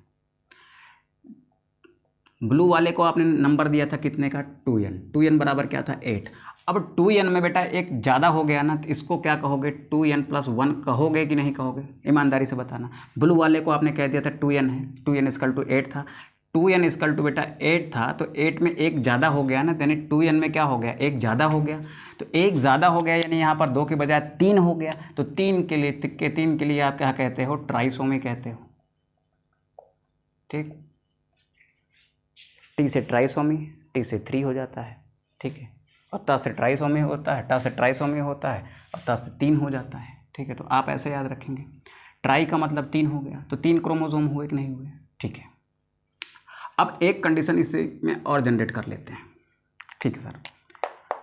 ब्लू वाले को आपने नंबर दिया था कितने का? 2n। 2n बराबर क्या था? 8। अब 2n में बेटा एक ज़्यादा हो गया ना, तो इसको क्या कहोगे? 2n + 1 कहोगे कि नहीं कहोगे? ईमानदारी से बताना। ब्लू वाले को आपने कह दिया था 2n है, 2n = 8 था, 2n = बेटा 8 था, तो 8 में एक ज़्यादा हो गया ना, यानी 2n में क्या हो गया? एक ज़्यादा हो गया। तो एक ज़्यादा हो गया यानी यहाँ पर 2 के बजाय 3 हो गया। तो 3 के लिए आप क्या कहते हो? ट्राइसोमी कहते हो, ठीक। T से ट्राइसोमी, T से 3 हो जाता है, ठीक है। और ट से ट्राइसोमी होता है, ट से ट्राइसोमी होता है, और त से 3 हो जाता है, ठीक है। तो आप ऐसे याद रखेंगे, ट्राई का मतलब 3 हो गया, तो 3 क्रोमोसोम हुए कि नहीं हुए, ठीक है। अब एक कंडीशन इससे में और जनरेट कर लेते हैं, ठीक है सर,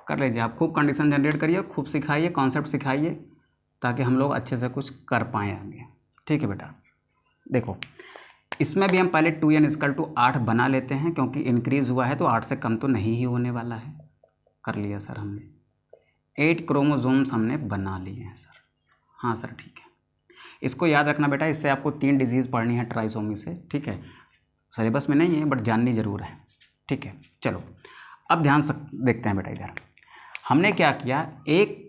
कर लीजिए। आप खूब कंडीशन जनरेट करिए, खूब सिखाइए, कॉन्सेप्ट सिखाइए, ताकि हम लोग अच्छे से कुछ कर पाएँ आगे, ठीक है बेटा। देखो, इसमें भी हम पहले 2n = 8 बना लेते हैं, क्योंकि इंक्रीज़ हुआ है तो 8 से कम तो नहीं ही होने वाला है। कर लिया सर हमने, 8 क्रोमोसोम्स हमने बना लिए हैं सर। हाँ सर ठीक है। इसको याद रखना बेटा, इससे आपको 3 डिजीज़ पढ़नी है ट्राइसोमी से, ठीक है। सिलेबस में नहीं है बट जाननी ज़रूर है, ठीक है। चलो अब ध्यान से देखते हैं बेटा, इधर हमने क्या किया, एक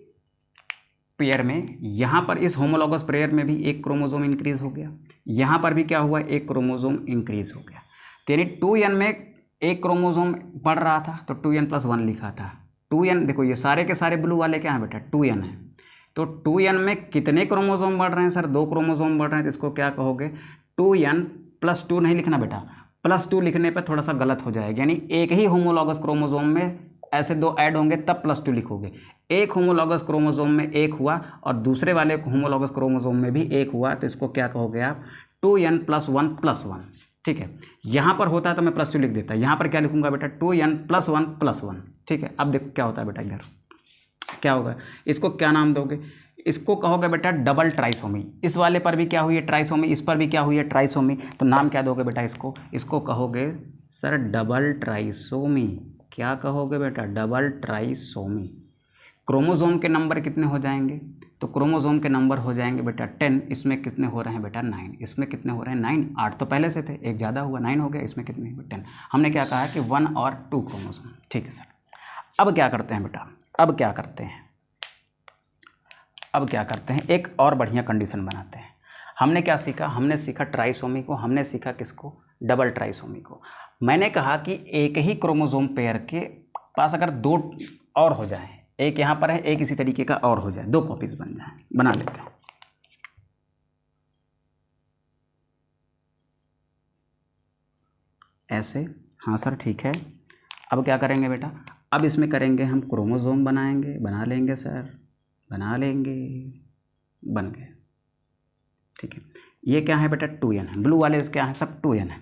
पेयर में, यहाँ पर इस होमोलॉगस पेयर में भी एक क्रोमोसोम इंक्रीज़ हो गया, यहाँ पर भी क्या हुआ? एक क्रोमोसोम इंक्रीज़ हो गया। यानी 2n में एक क्रोमोसोम बढ़ रहा था, तो 2n + 1 लिखा था। 2n देखो, ये सारे के सारे ब्लू वाले क्या हैं बेटा? 2n है। तो 2n में कितने क्रोमोसोम बढ़ रहे हैं सर? 2 क्रोमोसोम बढ़ रहे हैं, तो इसको क्या कहोगे? 2n + 2 नहीं लिखना बेटा, +2 लिखने पर थोड़ा सा गलत हो जाएगा। यानी एक ही होमोलॉगस क्रोमोसोम में ऐसे 2 ऐड होंगे तब +2 लिखोगे। एक होमोलॉगस क्रोमोसोम में 1 हुआ और दूसरे वाले होमोलॉगस क्रोमोसोम में भी 1 हुआ, तो इसको क्या कहोगे आप? 2n + 1 + 1, ठीक है। यहाँ पर होता है तो मैं +2 लिख देता, यहाँ पर क्या लिखूंगा बेटा? 2n + 1 + 1, ठीक है। अब देखो क्या होता है बेटा, इधर क्या होगा? इसको क्या नाम दोगे? इसको कहोगे बेटा डबल ट्राइसोमी। इस वाले पर भी क्या हुई है? ट्राइसोमी। इस पर भी क्या हुई है? ट्राइसोमी। तो नाम क्या दोगे बेटा इसको कहोगे सर डबल ट्राइसोमी। क्या कहोगे बेटा? Double trisomy. क्रोमोसोम के नंबर कितने हो जाएंगे? तो क्रोमोसोम के नंबर हो जाएंगे बेटा 10। इसमें कितने हो रहे हैं बेटा? 9। इसमें कितने हो रहे हैं? 9। 8 तो पहले से थे, एक ज़्यादा हुआ, 9 हो गया। इसमें कितने? 10। हमने क्या कहा कि 1 और 2 क्रोमोसोम, ठीक है सर। अब क्या करते हैं बेटा? अब क्या करते हैं? अब क्या करते हैं, एक और बढ़िया कंडीशन बनाते हैं। हमने क्या सीखा, हमने सीखा ट्राइसोमी को, हमने सीखा किसको, डबल ट्राइसोमी को। मैंने कहा कि एक ही क्रोमोसोम पेयर के पास अगर दो और हो जाए, एक यहाँ पर है, एक इसी तरीके का और हो जाए, दो कॉपीज बन जाए, बना लेते हैं। ऐसे, हाँ सर ठीक है। अब क्या करेंगे बेटा, अब इसमें करेंगे हम क्रोमोसोम बनाएंगे, बना लेंगे सर, बना लेंगे, बन गए। ठीक है, ये क्या है बेटा 2n है, ब्लू वाले क्या है सब 2n है।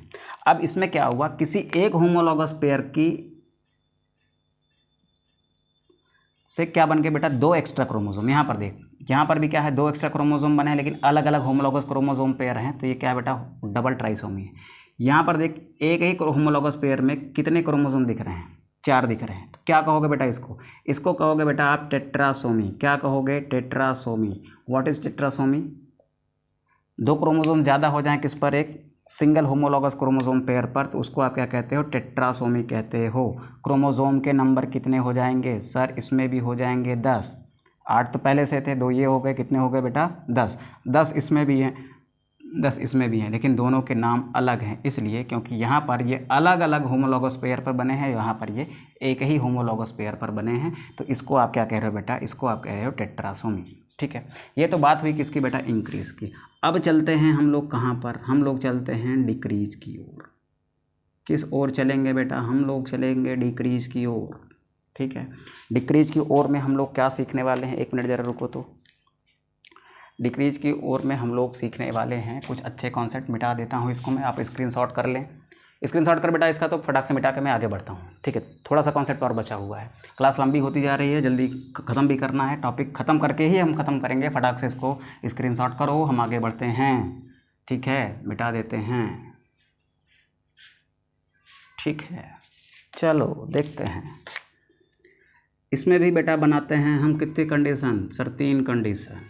अब इसमें क्या हुआ, किसी एक होमोलॉगस पेयर की से क्या बन गए बेटा, दो एक्स्ट्रा क्रोमोसोम। यहाँ पर देख, यहाँ पर भी क्या है, दो एक्स्ट्रा क्रोमोसोम बने हैं, लेकिन अलग अलग होमोलॉगस क्रोमोसोम पेयर हैं, तो ये क्या है बेटा, डबल ट्राइसोमी है। यहाँ पर देख, एक ही होमोलॉगस पेयर में कितने क्रोमोसोम दिख रहे हैं, 4 दिख रहे हैं। तो क्या कहोगे बेटा इसको, इसको कहोगे बेटा आप टेट्रासोमी। क्या कहोगे, टेट्रासोमी। व्हाट इज टेट्रासोमी, दो क्रोमोसोम ज़्यादा हो जाएं किस पर, एक सिंगल होमोलॉगस क्रोमोसोम पेयर पर, तो उसको आप क्या कहते हो, टेट्रासोमी कहते हो। क्रोमोसोम के नंबर कितने हो जाएंगे सर, इसमें भी हो जाएंगे 10, 8 तो पहले से थे, 2 ये हो गए, कितने हो गए बेटा 10, 10 इसमें भी हैं, 10 इसमें भी हैं, लेकिन दोनों के नाम अलग हैं, इसलिए क्योंकि यहाँ पर ये अलग अलग होमोलॉगस पेयर पर बने हैं, यहाँ पर ये एक ही होमोलॉगस पेयर पर बने हैं, तो इसको आप क्या कह रहे हो बेटा, इसको आप कह रहे हो टेट्रासोमी। ठीक है, ये तो बात हुई किसकी बेटा, इंक्रीज की। अब चलते हैं हम लोग कहाँ पर, हम लोग चलते हैं डिक्रीज की ओर। किस ओर चलेंगे बेटा, हम लोग चलेंगे डिक्रीज की ओर। ठीक है, डिक्रीज की ओर में हम लोग क्या सीखने वाले हैं, एक मिनट ज़रा रुको तो। डिक्रीज की ओर में हम लोग सीखने वाले हैं कुछ अच्छे कॉन्सेप्ट, मिटा देता हूँ इसको मैं, आप स्क्रीनशॉट कर लें, स्क्रीनशॉट कर बेटा इसका, तो फटाक से मिटा के मैं आगे बढ़ता हूँ। ठीक है, थोड़ा सा कॉन्सेप्ट और बचा हुआ है, क्लास लंबी होती जा रही है, जल्दी ख़त्म भी करना है, टॉपिक ख़त्म करके ही हम ख़त्म करेंगे, फटाक से इसको स्क्रीनशॉट करो, हम आगे बढ़ते हैं। ठीक है, मिटा देते हैं। ठीक है, चलो देखते हैं, इसमें भी बेटा बनाते हैं हम कितनी कंडीशन सर, 3 कंडीशन।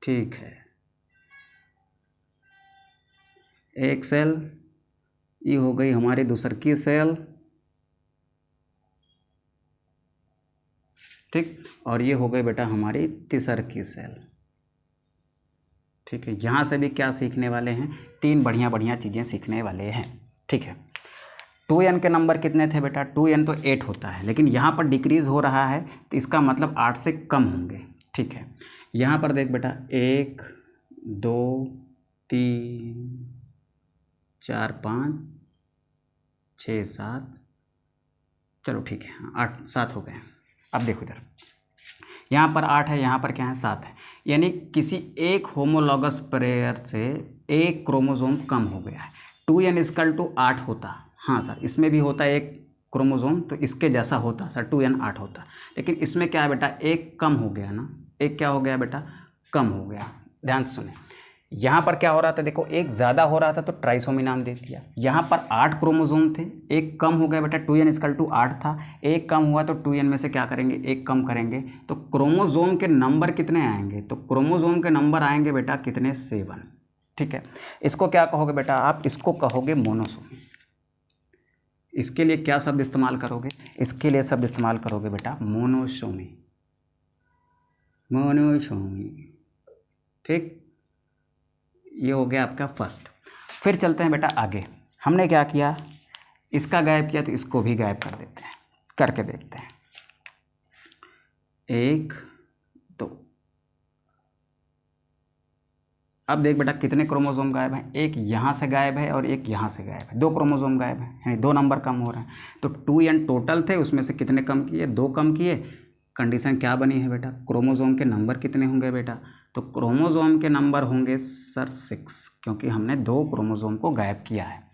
ठीक है, एक सेल, ये हो गई हमारी दूसर की सेल, ठीक, और ये हो गई बेटा हमारी तीसर की सेल। ठीक है, यहाँ से भी क्या सीखने वाले हैं, 3 बढ़िया बढ़िया चीज़ें सीखने वाले हैं। ठीक है, 2n के नंबर कितने थे बेटा, 2n तो 8 होता है, लेकिन यहाँ पर डिक्रीज़ हो रहा है, तो इसका मतलब 8 से कम होंगे। ठीक है, यहाँ पर देख बेटा 1 2 3 4 5 6 7, चलो ठीक है, 8 7 हो गए। अब देखो इधर, यहाँ पर 8 है, यहाँ पर क्या है 7 है, यानी किसी एक होमोलॉगस पेयर से एक क्रोमोसोम कम हो गया है। 2n = 8 होता, हाँ सर इसमें भी होता है एक क्रोमोसोम, तो इसके जैसा होता सर 2n 8 होता, लेकिन इसमें क्या है बेटा, एक कम हो गया ना, एक क्या हो गया बेटा, कम हो गया। ध्यान से सुने, यहाँ पर क्या हो रहा था, देखो एक ज़्यादा हो रहा था तो ट्राइसोमी नाम दे दिया। यहाँ पर 8 क्रोमोसोम थे, एक कम हो गया बेटा, 2n = 8 था, एक कम हुआ तो 2n में से क्या करेंगे, एक कम करेंगे, तो क्रोमोसोम के नंबर कितने आएंगे, तो क्रोमोसोम के नंबर आएंगे बेटा कितने, 7। ठीक है, इसको क्या कहोगे बेटा आप, इसको कहोगे मोनोसोमी। इसके लिए क्या शब्द इस्तेमाल करोगे, इसके लिए शब्द इस्तेमाल करोगे बेटा मोनोसोमी, मोनोसोमी। ठीक, ये हो गया आपका फर्स्ट। फिर चलते हैं बेटा आगे, हमने क्या किया, इसका गायब किया तो इसको भी गायब कर देते हैं, करके देखते हैं। 1 2, अब देख बेटा कितने क्रोमोसोम गायब हैं, एक यहाँ से गायब है और एक यहाँ से गायब है, 2 क्रोमोसोम गायब हैं, यानी 2 नंबर कम हो रहे हैं। तो 2n टोटल थे, उसमें से कितने कम किए, 2 कम किए। कंडीशन क्या बनी है बेटा, क्रोमोसोम के नंबर कितने होंगे बेटा, तो क्रोमोसोम के नंबर होंगे सर 6, क्योंकि हमने 2 क्रोमोसोम को गायब किया है।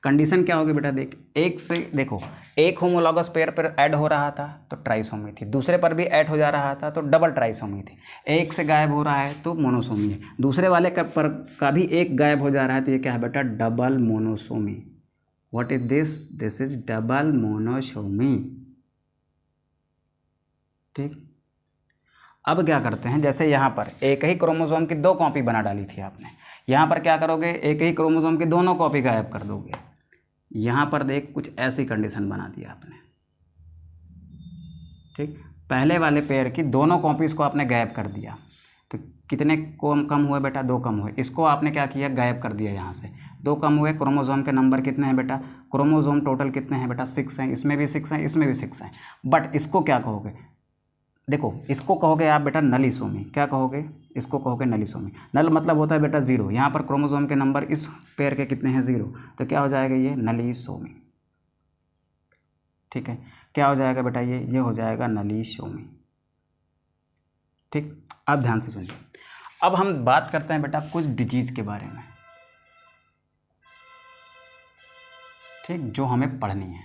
कंडीशन क्या होगी बेटा, देख एक से देखो, एक होमोलॉगस पेयर पर ऐड हो रहा था तो ट्राइसोमी थी, दूसरे पर भी ऐड हो जा रहा था तो डबल ट्राइसोमी थी। एक से गायब हो रहा है तो मोनोसोमी है, दूसरे वाले पर का भी एक गायब हो जा रहा है तो ये क्या है बेटा, double monosomy. What is this, this is double monosomy. ठीक, अब क्या करते हैं, जैसे यहाँ पर एक ही क्रोमोसोम की 2 कॉपी बना डाली थी आपने, यहाँ पर क्या करोगे, एक ही क्रोमोसोम की दोनों कॉपी गायब कर दोगे। यहाँ पर देख कुछ ऐसी कंडीशन बना दिया आपने। ठीक, पहले वाले पेयर की दोनों कॉपीज़ को आपने गायब कर दिया, कितने कम हुए बेटा? 2 कम हुए। इसको आपने क्या किया? गायब कर दिया यहाँ से। 2 कम हुए। क्रोमोसोम के नंबर कितने हैं बेटा? क्रोमोसोम टोटल कितने हैं बेटा? 6 हैं। इसमें भी 6 हैं, इसमें भी 6 हैं। बट इसको क्या कहोगे? देखो, इसको कहोगे आप बेटा नलीसोमी। क्या कहोगे? इसको कहोगे नलीसोमी। नल मतलब होता है बेटा 0। यहाँ पर क्रोमोसोम के नंबर इस पेयर के कितने हैं? 0। तो क्या हो जाएगा? ये नलीसोमी। ठीक है, क्या हो जाएगा बेटा? ये हो जाएगा नलीसोमी। ठीक, अब ध्यान से सुनिए। अब हम बात करते हैं बेटा कुछ डिजीज के बारे में, ठीक, जो हमें पढ़नी है।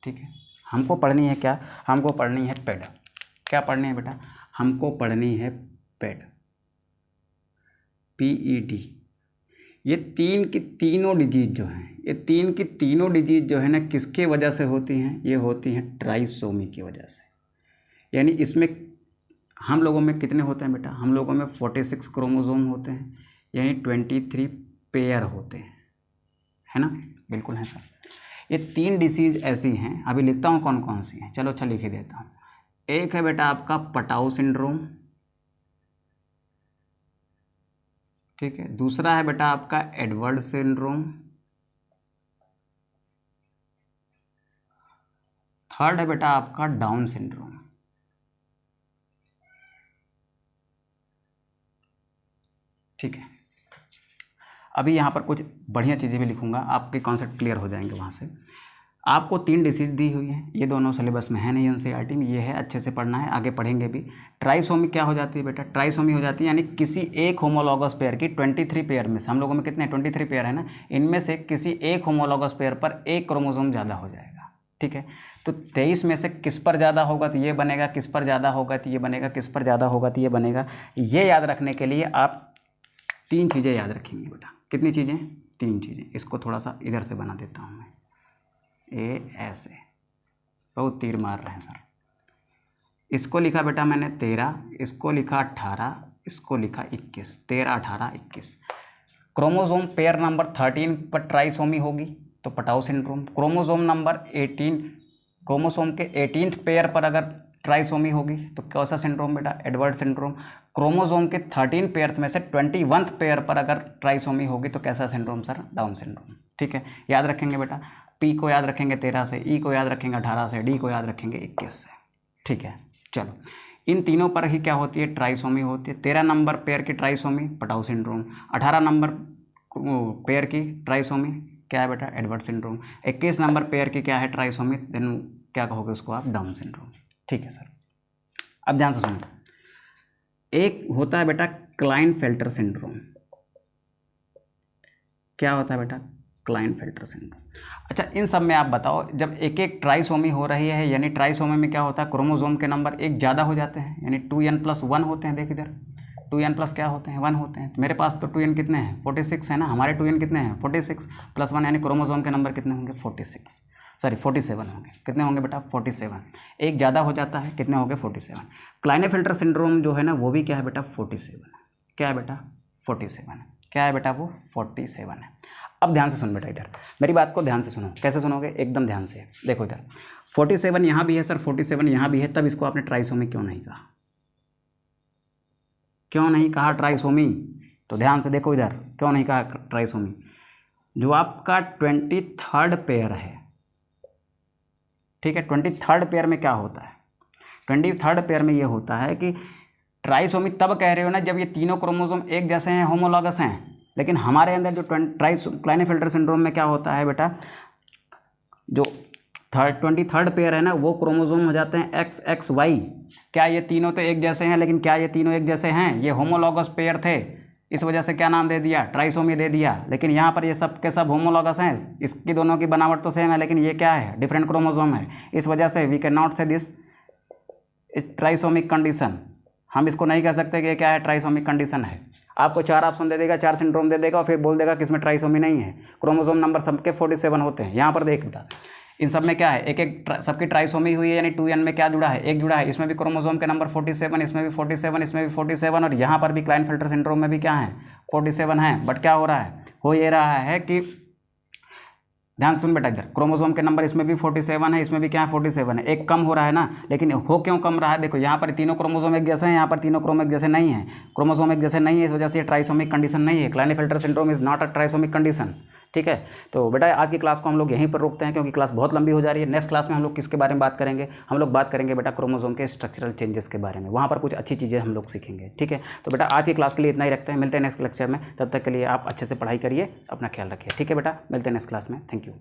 ठीक है, हमको पढ़नी है क्या? हमको पढ़नी है पेड। क्या पढ़नी है बेटा? हमको पढ़नी है पेड, PED। ये तीनों डिजीज जो हैं, ये तीनों डिजीज जो है ना, किसके वजह से होती हैं? ये होती हैं ट्राइसोमी की वजह से। यानी इसमें हम लोगों में कितने होते हैं बेटा? हम लोगों में 46 क्रोमोसोम होते हैं, यानी 23 पेयर होते हैं, है ना? बिल्कुल है सर। ये 3 डिसीज़ ऐसी हैं, अभी लिखता हूँ कौन कौन सी हैं। चलो अच्छा लिख ही देता हूँ। एक है बेटा आपका पटाऊ सिंड्रोम, ठीक है। दूसरा है बेटा आपका एडवर्ड सिंड्रोम। थर्ड है बेटा आपका डाउन सिंड्रोम। ठीक है, अभी यहाँ पर कुछ बढ़िया चीज़ें भी लिखूँगा, आपके कॉन्सेप्ट क्लियर हो जाएंगे वहाँ से। आपको 3 डिसीज दी हुई है, ये दोनों सिलेबस में है नहीं NCERT में, ये है, अच्छे से पढ़ना है, आगे पढ़ेंगे भी। ट्राइसोमी क्या हो जाती है बेटा? ट्राइसोमी हो जाती है यानी किसी एक होमोलॉगस पेयर की 23 पेयर में से, हम लोगों में कितने 23 पेयर है ना, इनमें से किसी एक होमोलॉगस पेयर पर एक क्रोमोसोम ज़्यादा हो जाएगा। ठीक है, तो 23 में से किस पर ज़्यादा होगा तो ये बनेगा, किस पर ज़्यादा होगा तो ये बनेगा, किस पर ज़्यादा होगा तो ये बनेगा। ये याद रखने के लिए आप 3 चीज़ें याद रखेंगे बेटा। कितनी चीज़ें? 3 चीज़ें। इसको थोड़ा सा इधर से बना देता हूँ मैं, ऐसे। बहुत तीर मार रहे हैं सर। इसको लिखा बेटा मैंने 13, इसको लिखा 18, इसको लिखा 21। 13, 18, 21। क्रोमोसोम पेयर नंबर 13 पर ट्राइसोमी होगी तो Patau syndrome. Chromosome number 18, chromosome के 18th पेयर पर अगर ट्राइसोमी होगी तो कैसा सिंड्रोम बेटा? Edward syndrome. क्रोमोसोम के 13 पेयर में से 21th पेयर पर अगर ट्राइसोमी होगी तो कैसा सिंड्रोम सर? Down syndrome. ठीक है, याद रखेंगे बेटा। P को याद रखेंगे 13 से, E को याद रखेंगे 18 से, D को याद रखेंगे 21 से। ठीक है, चलो इन तीनों पर ही क्या होती है? ट्राइसोमी होती है। 13 नंबर पेयर की trisomy Patau syndrome, 18 number pair की ट्राइसोमी क्या है बेटा? Edward syndrome. 21 नंबर पेयर की क्या है? ट्राइसोमी, देन क्या कहोगे उसको आप? Down syndrome. ठीक है सर, अब ध्यान से सुनो। एक होता है बेटा क्लाइनफेल्टर सिंड्रोम। क्या होता है बेटा? Klinefelter syndrome. अच्छा, इन सब में आप बताओ, जब एक एक ट्राइसोमी हो रही है, यानी ट्राइसोमी में क्या होता है? क्रोमोसोम के नंबर एक ज़्यादा हो जाते हैं, यानी 2n+1 होते हैं। देख इधर, 2n+ क्या होते हैं? 1 होते हैं। तो मेरे पास तो 2n कितने हैं? 46 है ना। हमारे 2n कितने हैं? 46 + 1, यानी क्रोमोसोम के नंबर कितने होंगे? 47 होंगे। कितने होंगे बेटा? 47। एक ज़्यादा हो जाता है, कितने हो गए? 47। क्लाइनेफिल्टर सिंड्रोम जो है ना, वो भी क्या है बेटा? 47। क्या है बेटा? 47। क्या है बेटा? वो 47 है। अब ध्यान से सुन बेटा, इधर मेरी बात को ध्यान से सुनो। कैसे सुनोगे? एकदम ध्यान से। देखो इधर 47 यहाँ भी है सर, 47 यहाँ भी है, तब इसको आपने ट्राइसोमी क्यों नहीं कहा? क्यों नहीं कहा ट्राइसोमी? तो ध्यान से देखो इधर, क्यों नहीं कहा ट्राइसोमी? जो आपका 23rd पेयर है, ठीक है, 23rd पेयर में क्या होता है? 23rd पेयर में ये होता है कि ट्राइसोमी तब कह रहे हो ना जब ये तीनों क्रोमोसोम एक जैसे हैं, होमोलॉगस हैं। लेकिन हमारे अंदर जो क्लाइनेफिल्टर सिंड्रोम में क्या होता है बेटा? जो 23rd पेयर है ना, वो क्रोमोसोम हो जाते हैं XXY। क्या ये तीनों तो एक जैसे हैं, लेकिन क्या ये तीनों एक जैसे हैं? ये होमोलॉगस पेयर थे, इस वजह से क्या नाम दे दिया? ट्राइसोमी दे दिया। लेकिन यहाँ पर ये सब के सब होमोलॉगस हैं, इसकी दोनों की बनावट तो सेम है, लेकिन ये क्या है? डिफरेंट क्रोमोसोम है। इस वजह से वी कैन नॉट से दिस ट्राइसोमिक कंडीशन। हम इसको नहीं कह सकते कि ये क्या है? ट्राइसोमिक कंडीशन है। आपको 4 ऑप्शन दे देगा, 4 सिंड्रोम दे देगा और फिर बोल देगा कि इसमें ट्राइसोमी नहीं है। क्रोमोसोम नंबर सबके 47 होते हैं। यहाँ पर देख बेटा, इन सब में क्या है? एक एक सबकी ट्राइसोमी हुई है, यानी 2n में क्या जुड़ा है? एक जुड़ा है। इसमें भी क्रोमोसोम के नंबर 47, इसमें भी 47, इसमें भी 47, और यहाँ पर भी क्लाइनफिल्टर सिंड्रोम में भी क्या है? 47 है। बट क्या हो रहा है? हो ये रहा है कि ध्यान सुन बेटा, इधर क्रोमोसोम के नंबर इसमें भी 47 है, इसमें भी क्या है 47 है, एक कम हो रहा है ना, लेकिन हो क्यों कम रहा है, देखो यहाँ पर तीनों क्रोमोसोम एक जैसे हैं, यहाँ पर तीनों क्रोमोसोम एक जैसे नहीं है, क्रोमोसोम एक जैसे नहीं है, इस वजह से ट्राइसोमिक कंडीशन नहीं है। Klinefelter syndrome is not a trisomic condition. ठीक है, तो बेटा आज की क्लास को हम लोग यहीं पर रोकते हैं क्योंकि क्लास बहुत लंबी हो जा रही है। नेक्स्ट क्लास में हम लोग किसके बारे में बात करेंगे, हम लोग बात करेंगे बेटा क्रोमोसोम के स्ट्रक्चरल चेंजेस के बारे में, वहाँ पर कुछ अच्छी चीज़ें हम लोग सीखेंगे। ठीक है, तो बेटा आज की क्लास के लिए इतना ही रखते हैं, मिलते हैं नेक्स्ट लेक्चर में, तब तक के लिए आप अच्छे से पढ़ाई करिए, अपना ख्याल रखिए। ठीक है बेटा, मिलते हैं नेक्स्ट क्लास में, थैंक यू।